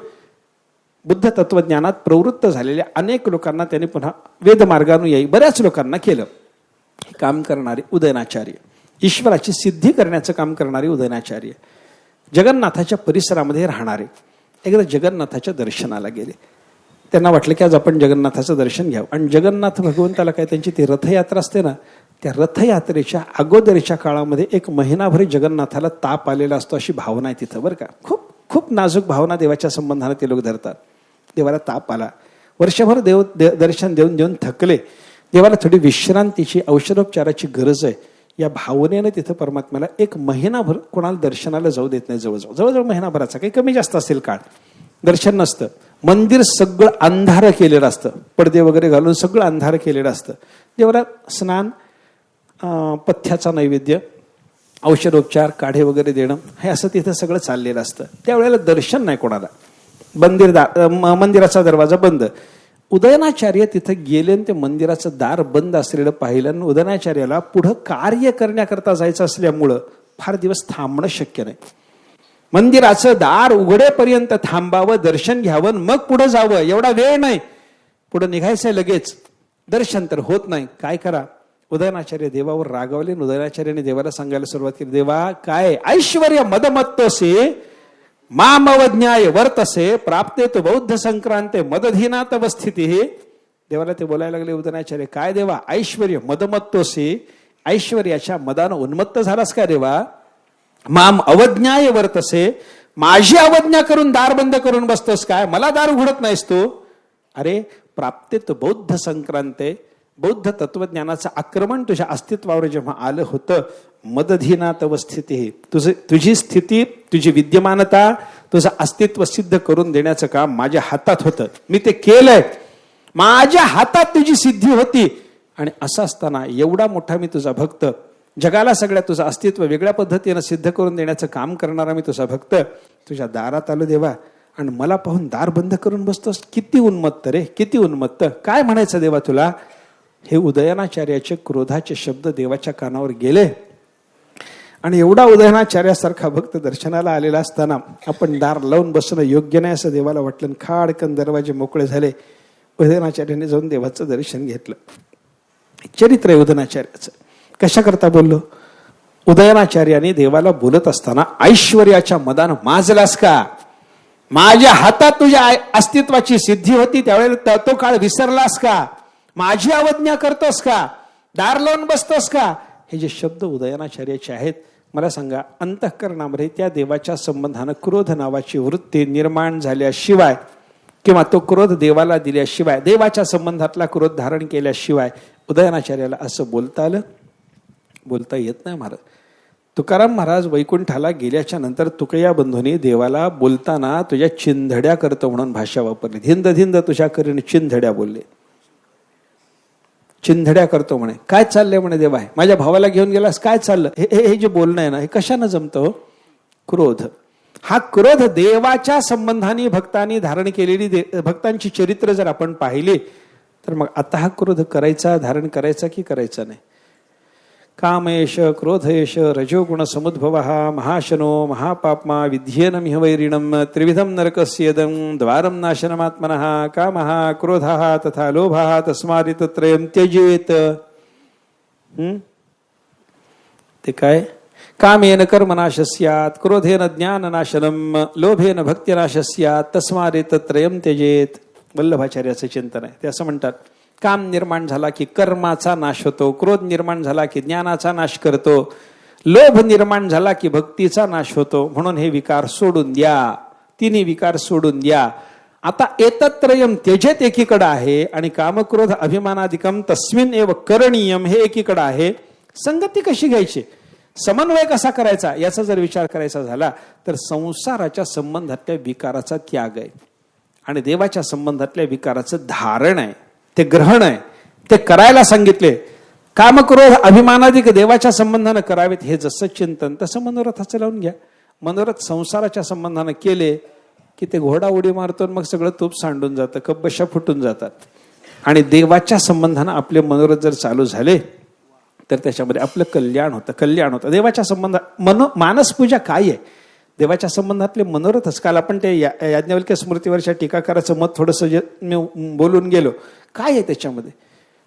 बुद्ध तत्वज्ञानात प्रवृत्त झालेल्या अनेक लोकांना त्यांनी पुन्हा वेदमार्गानुयायी बऱ्याच लोकांना केलं. हे काम करणारे उदयनाचार्य, ईश्वराची सिद्धी करण्याचं काम करणारे उदयनाचार्य, जगन्नाथाच्या परिसरामध्ये राहणारे, एकदा जगन्नाथाच्या दर्शनाला गेले. त्यांना वाटलं की आज आपण जगन्नाथाचं दर्शन घ्यावं. आणि जगन्नाथ भगवंताला काय, त्यांची ती रथयात्रा असते ना, त्या रथयात्रेच्या अगोदरच्या काळामध्ये 1 महिनाभर जगन्नाथाला ताप आलेला असतो, अशी भावना आहे तिथं बरं का. खूप खूप नाजूक भावना देवाच्या संबंधाने ते लोक धरतात. देवाला ताप आला, वर्षभर दर्शन देऊन देऊन थकले, देवाला थोडी विश्रांतीची, औषधोपचाराची गरज आहे, या भावनेनं तिथं परमात्म्याला 1 महिनाभर कोणाला दर्शनाला जाऊ देत नाही. जवळजवळ महिनाभराचा, काही कमी जास्त असेल काळ, दर्शन नसतं. मंदिर सगळं अंधार केलेलं असतं, पडदे वगैरे घालून सगळं अंधार केलेलं असतं. देवाला स्नान, पथ्याचा नैवेद्य, औषधोपचार, काढे वगैरे देणं, हे असं तिथं सगळं चाललेलं असतं. त्यावेळेला दर्शन नाही कोणाला. मंदिराचा दरवाजा बंद. उदयनाचार्य तिथं गेले आणि ते मंदिराचं दार बंद असलेलं पाहिलं. आणि उदयनाचार्याला पुढं कार्य करण्याकरता जायचं असल्यामुळं फार दिवस थांबणं शक्य नाही. मंदिराचं दार उघडेपर्यंत थांबावं, दर्शन घ्यावं, मग पुढे जावं, एवढा वेळ नाही. पुढे निघायचंय लगेच, दर्शन तर होत नाही. काय करा? उदयनाचार्य देवावर रागावले. उदयनाचार्याने देवाला सांगायला सुरुवात केली, देवा काय ऐश्वर्य मदमत्तोसे मामवज्ञाय वर्तसे प्राप्ते तो बौद्ध संक्रांते मदधीनात अवस्थिती. देवाला ते बोलायला लागले, उदयनाचार्य काय देवा ऐश्वर्य मदमत्तोसे, ऐश्वर्याच्या मदानं उन्मत्त झालास का देवा? माम अवज्ञाय वर्तसे, माझी अवज्ञा करून दार बंद करून बसतोस काय? मला दार उघडत नाहीस तू? अरे प्राप्ते तो बौद्ध संक्रांते, बौद्ध तत्वज्ञानाचं आक्रमण तुझ्या अस्तित्वावर जेव्हा आलं होतं, मदधीनात अवस्थिती, तुझी स्थिती, तुझी विद्यमानता, तुझं अस्तित्व सिद्ध करून देण्याचं काम माझ्या हातात होतं. मी ते केलंय, माझ्या हातात तुझी सिद्धी होती. आणि असं असताना एवढा मोठा मी तुझा भक्त, जगाला सगळ्या तुझं अस्तित्व वेगळ्या पद्धतीनं सिद्ध करून देण्याचं काम करणारा मी तुझा भक्त, तुझ्या दारात आलो देवा, आणि मला पाहून दार बंद करून बसतोस. किती उन्मत्त रे, किती उन्मत्त. काय म्हणायचं देवा तुला? हे उदयनाचार्याचे क्रोधाचे शब्द देवाच्या कानावर गेले. आणि एवढा उदयनाचार्यासारखा भक्त दर्शनाला आलेला असताना आपण दार लावून बसणं योग्य नाही असं देवाला वाटलं. खाडकन दरवाजे मोकळे झाले. उदयनाचार्याने जाऊन देवाचं दर्शन घेतलं. चरित्र आहे उदयनाचार्याचं. कशा करता बोललो? उदयनाचार्याने देवाला बोलत असताना ऐश्वर्याच्या मदान माजलास का? माझ्या हातात तुझ्या अस्तित्वाची सिद्धी होती, त्यावेळेला तो काळ विसरलास का? माझी अवज्ञा करतोस का? दार लावून बसतोस का? हे जे शब्द उदयनाचार्याचे आहेत, मला सांगा अंतःकरणामध्ये त्या देवाच्या संबंधानं क्रोध नावाची वृत्ती निर्माण झाल्याशिवाय किंवा तो क्रोध देवाला दिल्याशिवाय, देवाच्या संबंधातला क्रोध धारण केल्याशिवाय उदयनाचार्याला असं बोलता आलं? बोलता येत नाही महाराज. तुकाराम महाराज वैकुंठाला गेल्याच्या नंतर तुकया बंधूंनी देवाला बोलताना तुझ्या चिंधड्या करतो म्हणून भाषा वापरली. धिंद धिंद तुझ्या करीने चिंधड्या बोलले. चिंधड्या करतो म्हणे. काय चाललंय म्हणे देवा? माझ्या भावाला घेऊन गेलास, काय चाललं? हे जे बोलणं आहे ना, हे कशानं जमतं? क्रोध. हा क्रोध देवाच्या संबंधाने भक्तांनी धारण केलेली भक्तांची चरित्र जर आपण पाहिली तर मग आता हा क्रोध करायचा, धारण करायचा की करायचा नाही? कामेश क्रोधेश रजोगुण समुद्भवः महाशनो महापाप्मा विध्येन मिहवैरिणम त्रिविधम नरकस्येदं द्वारम नाशनमात्मनः कामः क्रोधः तथा लोभः तस्मादितत्रयं त्यजेत. ते काय? कामेन कर्मनाश स्यात्, क्रोधेन ज्ञाननाशनम, लोभेन भक्तिनाश स्यात्, तस्मादितत्रयं त्यजेत. वल्लभाचार्याचं चिंतन आहे. ते असं म्हणतात, काम निर्माण झाला की कर्माचा नाश होतो, क्रोध निर्माण झाला की ज्ञानाचा नाश करतो, लोभ निर्माण झाला की भक्तीचा नाश होतो. म्हणून हे विकार सोडून द्या, तिन्ही विकार सोडून द्या. आता एतत्रयम त्यजेत एकीकडे आहे आणि कामक्रोध अभिमानादिकम तस्मिन एव करणीयम हे एकीकडे आहे. संगती कशी घ्यायची, समन्वय कसा करायचा याचा जर विचार करायचा झाला तर संसाराच्या संबंधातल्या विकाराचा त्याग आहे आणि देवाच्या संबंधातल्या विकाराचं धारण आहे, ते ग्रहण आहे. ते करायला सांगितले. कामक्रोध अभिमानाधिक देवाच्या संबंधानं करावेत हे जसं चिंतन तसं मनोरथाचं लावून घ्या. मनोरथ संसाराच्या संबंधानं केले की ते घोडा उडी मारतो, मग सगळं तूप सांडून जातं, कब्बशा फुटून जातात. आणि देवाच्या संबंधानं आपले मनोरथ जर चालू झाले तर त्याच्यामध्ये आपलं कल्याण होतं, कल्याण होतं. देवाच्या संबंधात मानसपूजा काय आहे? देवाच्या संबंधातले मनोरथच. काल आपण ते याज्ञवल्क्य स्मृतीवरच्या टीकाकाराचं मत थोडंसं जे मी बोलून गेलो, काय आहे त्याच्यामध्ये?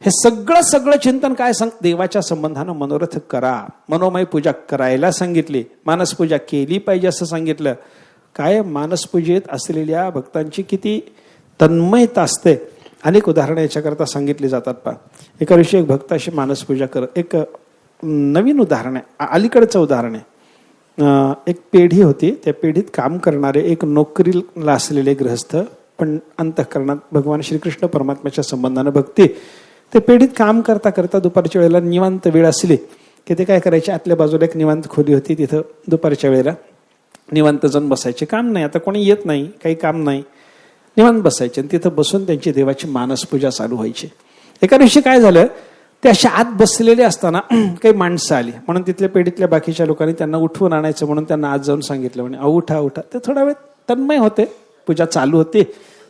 हे सगळं चिंतन काय सांग? देवाच्या संबंधानं मनोरथ करा, मनोमय पूजा करायला सांगितली, मानसपूजा केली पाहिजे असं सांगितलं. काय मानसपूजेत असलेल्या भक्तांची किती तन्मयता असते. अनेक उदाहरणं याच्याकरता सांगितली जातात. पहा, एका दिवशी एक भक्ताशी मानसपूजा एक नवीन उदाहरण आहे, अलीकडचं उदाहरण आहे. एक पेढी होती, त्या पेढीत काम करणारे एक नोकरीला असलेले गृहस्थ, पण अंतःकरणात भगवान श्रीकृष्ण परमात्म्याच्या संबंधानं भक्ती. ते पेढीत काम करता करता दुपारच्या वेळेला निवांत वेळ असली की ते काय करायचे, आतल्या बाजूला एक निवांत खोली होती, तिथं दुपारच्या वेळेला निवांत जाऊन बसायचे. काम नाही, आता कोणी येत नाही, काही काम नाही, निवांत बसायचे आणि तिथं बसून त्यांची देवाची मानसपूजा चालू व्हायची. एका दिवशी काय झालं, ते अशा आत बसलेले असताना काही माणसं आली. म्हणून तिथल्या पेढीतल्या बाकीच्या लोकांनी त्यांना उठवून आणायचं म्हणून त्यांना आत जाऊन सांगितलं. म्हणे उठा उठा. ते थोडा वेळ तन्मय होते, पूजा चालू होती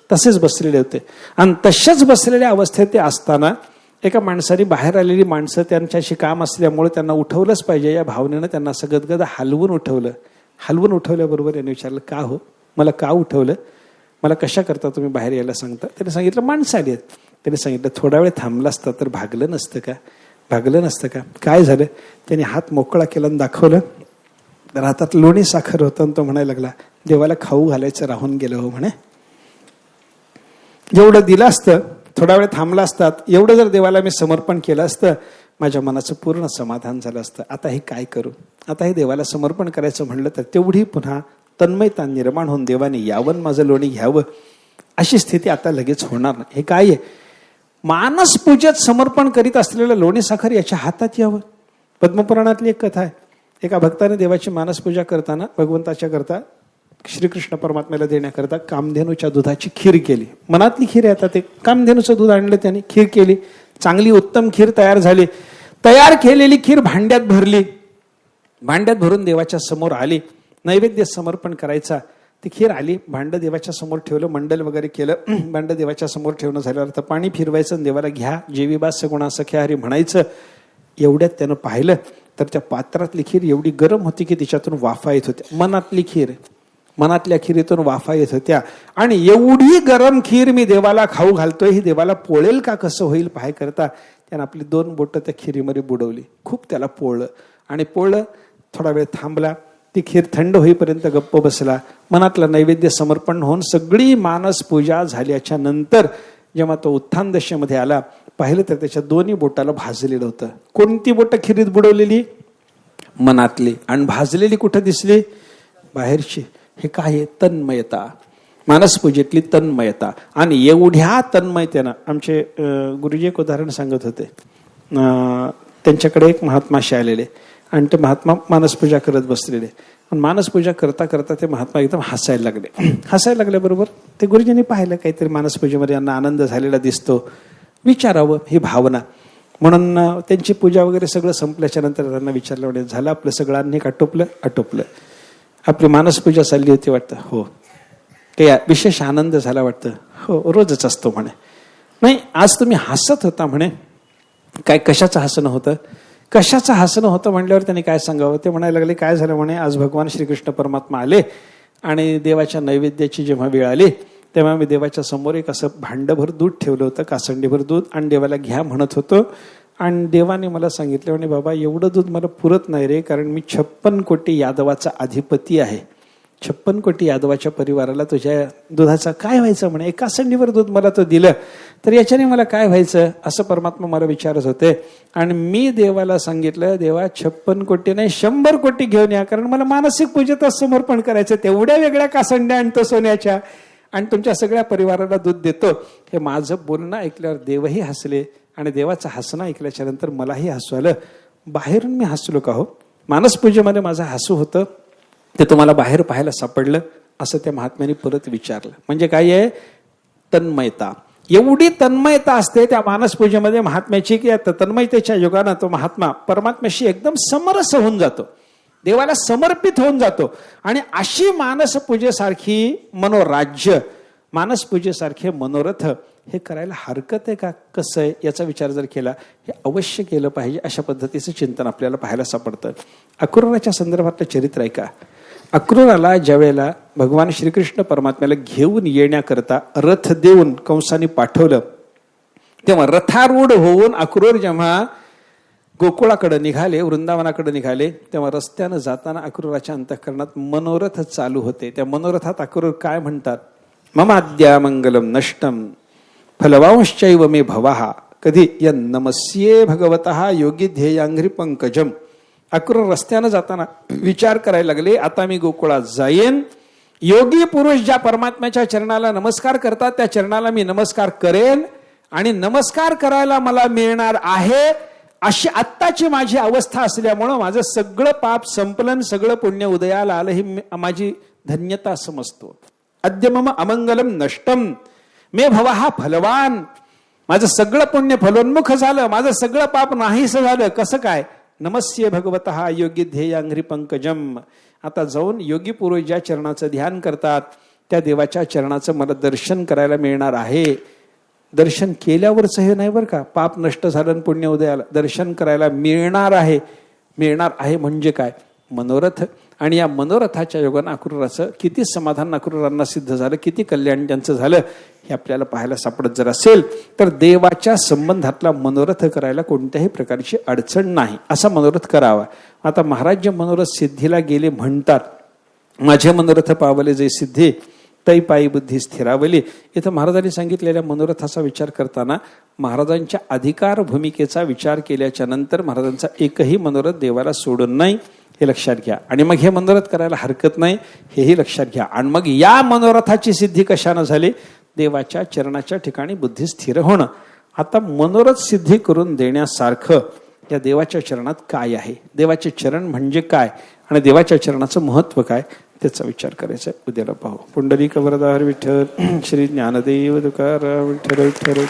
तसेच बसलेले होते. आणि तशाच बसलेल्या अवस्थेत ते असताना एका माणसाने, बाहेर आलेली माणसं त्यांच्याशी काम असल्यामुळे त्यांना उठवलंच पाहिजे या भावनेनं त्यांना असं गदगद हलवून उठवलं. हलवून उठवल्याबरोबर याने विचारलं, का हो, मला का उठवलं, मला कशा करता तुम्ही बाहेर यायला सांगता? त्याने सांगितलं, माणसं आली आहेत. त्याने सांगितलं, थोडा वेळ थांबला असता तर भागलं नसतं का, भागलं नसतं का? काय झालं? त्याने हात मोकळा केला आणि दाखवलं. तर हातात लोणी साखर होतं आणि तो म्हणायला लागला, देवाला खाऊ घालायचं राहून गेलं हो म्हणे. जेवढं दिलं असतं, थोडा वेळ थांबला असतात, एवढं जर देवाला मी समर्पण केलं असतं, माझ्या मनाचं पूर्ण समाधान झालं असतं. आता हे काय करू? आता हे देवाला समर्पण करायचं म्हणलं तर तेवढी पुन्हा तन्मयता निर्माण होऊन देवाने यावं, माझं लोणी घ्यावं, अशी स्थिती आता लगेच होणार नाही. हे काय आहे? मानस पूजेत समर्पण करीत असलेलं लोणी साखर याच्या हातात यावं. पद्मपुराणातली एक कथा आहे. एका भक्ताने देवाची मानस पूजा करताना भगवंताच्या करता, श्रीकृष्ण परमात्म्याला देण्याकरता कामधेनूच्या दुधाची खीर केली. मनातली खीर आहे. आता ते कामधेनूचं दूध आणलं त्याने, खीर केली. चांगली उत्तम खीर तयार झाली. तयार केलेली खीर भांड्यात भरली. भांड्यात भरून देवाच्या समोर आली. नैवेद्य समर्पण करायचा. ती खीर आली, भांड देवाच्या समोर ठेवलं, मंडल वगैरे केलं. भांड देवाच्या समोर ठेवणं झाल्यावर तर पाणी फिरवायचं, देवाला घ्या, जेवी बा सगुणा सख्या हरी म्हणायचं. एवढ्यात त्यानं पाहिलं तर त्या पात्रातली खीर एवढी गरम होती की तिच्यातून वाफा येत होत्या. मनातली खीर, मनातल्या खीरीतून वाफा येत होत्या. आणि एवढी गरम खीर मी देवाला खाऊ घालतोय, ही देवाला पोळेल का, कसं होईल पाहाय करता त्यानं आपली 2 बोटं त्या खिरीमध्ये बुडवली. खूप त्याला पोळलं आणि पोळलं. थोडा वेळ थांबला. ती खीर थंड होईपर्यंत गप्प बसला. मनातलं नैवेद्य समर्पण होऊन सगळी मानस पूजा झाल्याच्या नंतर जेव्हा तो उत्थान दशेमध्ये आला, पाहिलं तर त्याच्या 2 बोटाला भाजलेलं होतं. कोणती बोटं खिरीत बुडवलेली? मनातली. आणि भाजलेली कुठं दिसली? बाहेरची. हे काय आहे? तन्मयता. मानस पूजेतली तन्मयता. आणि एवढ्या तन्मयतेनं आमचे गुरुजी एक उदाहरण सांगत होते. त्यांच्याकडे एक महात्माशी आलेले आणि ते महात्मा मानसपूजा करत बसलेले. आणि मानसपूजा करता करता ते महात्मा एकदम हसायला लागले. हसायला लागल्याबरोबर ते गुरुजींनी पाहिलं काहीतरी मानसपूजेमध्ये यांना आनंद झालेला दिसतो, विचारावं ही भावना. म्हणून त्यांची पूजा वगैरे सगळं संपल्याच्या नंतर त्यांना विचारलं, म्हणजे झालं आपलं सगळं अनेक आटोपलं? आटोपलं. आपली मानसपूजा चालली होती वाटतं? हो. काही विशेष आनंद झाला वाटतं? हो, रोजच असतो म्हणे. नाही, आज तुम्ही हसत होता म्हणे. काय, कशाचं हसणं होतं? कशाचं हसणं होतं म्हणल्यावर त्यांनी काय सांगावं? ते म्हणायला लागले, काय झालं म्हणे, आज भगवान श्रीकृष्ण परमात्मा आले आणि देवाच्या नैवेद्याची जेव्हा वेळ आली तेव्हा मी देवाच्या समोर एक असं भांडभर दूध ठेवलं होतं, कासंडीभर दूध, आणि देवाला घ्या म्हणत होतो. आणि देवाने मला सांगितलं, म्हणे बाबा एवढं दूध मला पुरत नाही रे, कारण मी 56 कोटी यादवाचा अधिपती आहे. 56 कोटी यादवाच्या परिवाराला तुझ्या दुधाचा काय व्हायचं म्हणे. एका संडीवर दूध मला तो दिलं तर याच्याने मला काय व्हायचं, असं परमात्मा मला विचारत होते. आणि मी देवाला सांगितलं, देवा 56 कोटी नाही 100 कोटी घेऊन या, कारण मला मानसिक पूजेतच समर्पण करायचं. तेवढ्या वेगळ्या कासंड्या आणतो सोन्याच्या आणि तुमच्या सगळ्या परिवाराला दूध देतो. हे माझं बोलणं ऐकल्यावर देवही हसले आणि देवाचं हसणं ऐकल्याच्या नंतर मलाही हसू आलं. बाहेरून मी हसलो का हो? मानसपूजेमध्ये माझं हसू होतं ते तुम्हाला बाहेर पाहायला सापडलं, असं त्या महात्म्याने परत विचारलं. म्हणजे काय आहे? तन्मयता. एवढी तन्मयता असते त्या मानसपूजेमध्ये महात्म्याची की तन्मयतेच्या युगानं तो महात्मा परमात्म्याशी एकदम समरस होऊन जातो, देवाला समर्पित होऊन जातो. आणि अशी मानसपूजेसारखी मनोराज्य, मानसपूजेसारखे मनोरथ हे करायला हरकत आहे का? कसं आहे याचा विचार जर केला, हे अवश्य केलं पाहिजे. अशा पद्धतीचं चिंतन आपल्याला पाहायला सापडतं. अक्रूराच्या संदर्भातलं चरित्र आहे का? अक्रूराला ज्या वेळेला भगवान श्रीकृष्ण परमात्म्याला घेऊन येण्याकरता रथ देऊन कंसाने पाठवलं, तेव्हा रथारूढ होऊन अक्रूर जेव्हा गोकुळाकडे निघाले, वृंदावनाकडे निघाले, तेव्हा रस्त्यानं जाताना अक्रूराच्या अंतःकरणात मनोरथ चालू होते. त्या मनोरथात अक्रूर काय म्हणतात? ममाद्या मंगलम नष्टम फलवांश्चैव मे भवाहा कधी य नमस्ये भगवतः योगी ध्येयांघ्री पंकजम. अक्रूर रस्त्यानं जाताना विचार करायला लागले, आता मी गोकुळात जाईन, योगी पुरुष ज्या परमात्म्याच्या चरणाला नमस्कार करतात त्या चरणाला मी नमस्कार करेन, आणि नमस्कार करायला मला मिळणार आहे अशी आत्ताची माझी अवस्था असल्यामुळं माझं सगळं पाप संपलन, सगळं पुण्य उदयाला आलं, ही माझी धन्यता समजतो. अद्य मम अमंगलम नष्टम मे भवहा फलवान. माझं सगळं पुण्य फलोन्मुख झालं, माझं सगळं पाप नाहीसं झालं. कसं काय? नमस्ये भगवतः योगी ध्येयांघ्री पंकजम. आता जाऊन योगी पुरुष ज्या चरणाचं ध्यान करतात त्या देवाच्या चरणाचं मला दर्शन करायला मिळणार आहे. दर्शन केल्यावरच हे नाही बरं का, पाप नष्ट झालं आणि पुण्य उदय आलं. दर्शन करायला मिळणार आहे. मिळणार आहे म्हणजे काय? मनोरथ. आणि या मनोरथाच्या योगानं अक्रूराचं किती समाधान अक्रूरांना सिद्ध झालं, किती कल्याण त्यांचं झालं हे आपल्याला पाहायला सापडत जर असेल तर देवाच्या संबंधातला मनोरथ करायला कोणत्याही प्रकारची अडचण नाही, असा मनोरथ करावा. आता महाराज जे मनोरथ सिद्धीला गेले म्हणतात, माझे मनोरथ पावले जे सिद्धी तै पायी बुद्धी स्थिरावली. इथं महाराजांनी सांगितलेल्या मनोरथाचा विचार करताना महाराजांच्या अधिकार भूमिकेचा विचार केल्याच्या नंतर महाराजांचा एकही मनोरथ देवाला सोडून नाही, हे लक्षात घ्या. आणि मग हे मनोरथ करायला हरकत नाही, हेही लक्षात घ्या. आणि मग या मनोरथाची सिद्धी कशानं झाली? देवाच्या चरणाच्या ठिकाणी बुद्धी स्थिर होणं. आता मनोरथ सिद्धी करून देण्यासारखं या देवाच्या चरणात काय आहे? देवाचे चरण म्हणजे काय आणि देवाच्या चरणाचं महत्व काय, त्याचा विचार करायचा. उद्याला पाहू. पुंडलिक वरदाहर विठ्ठल, श्री ज्ञानदेव तुकाराम विठ्ठल विठ्ठल.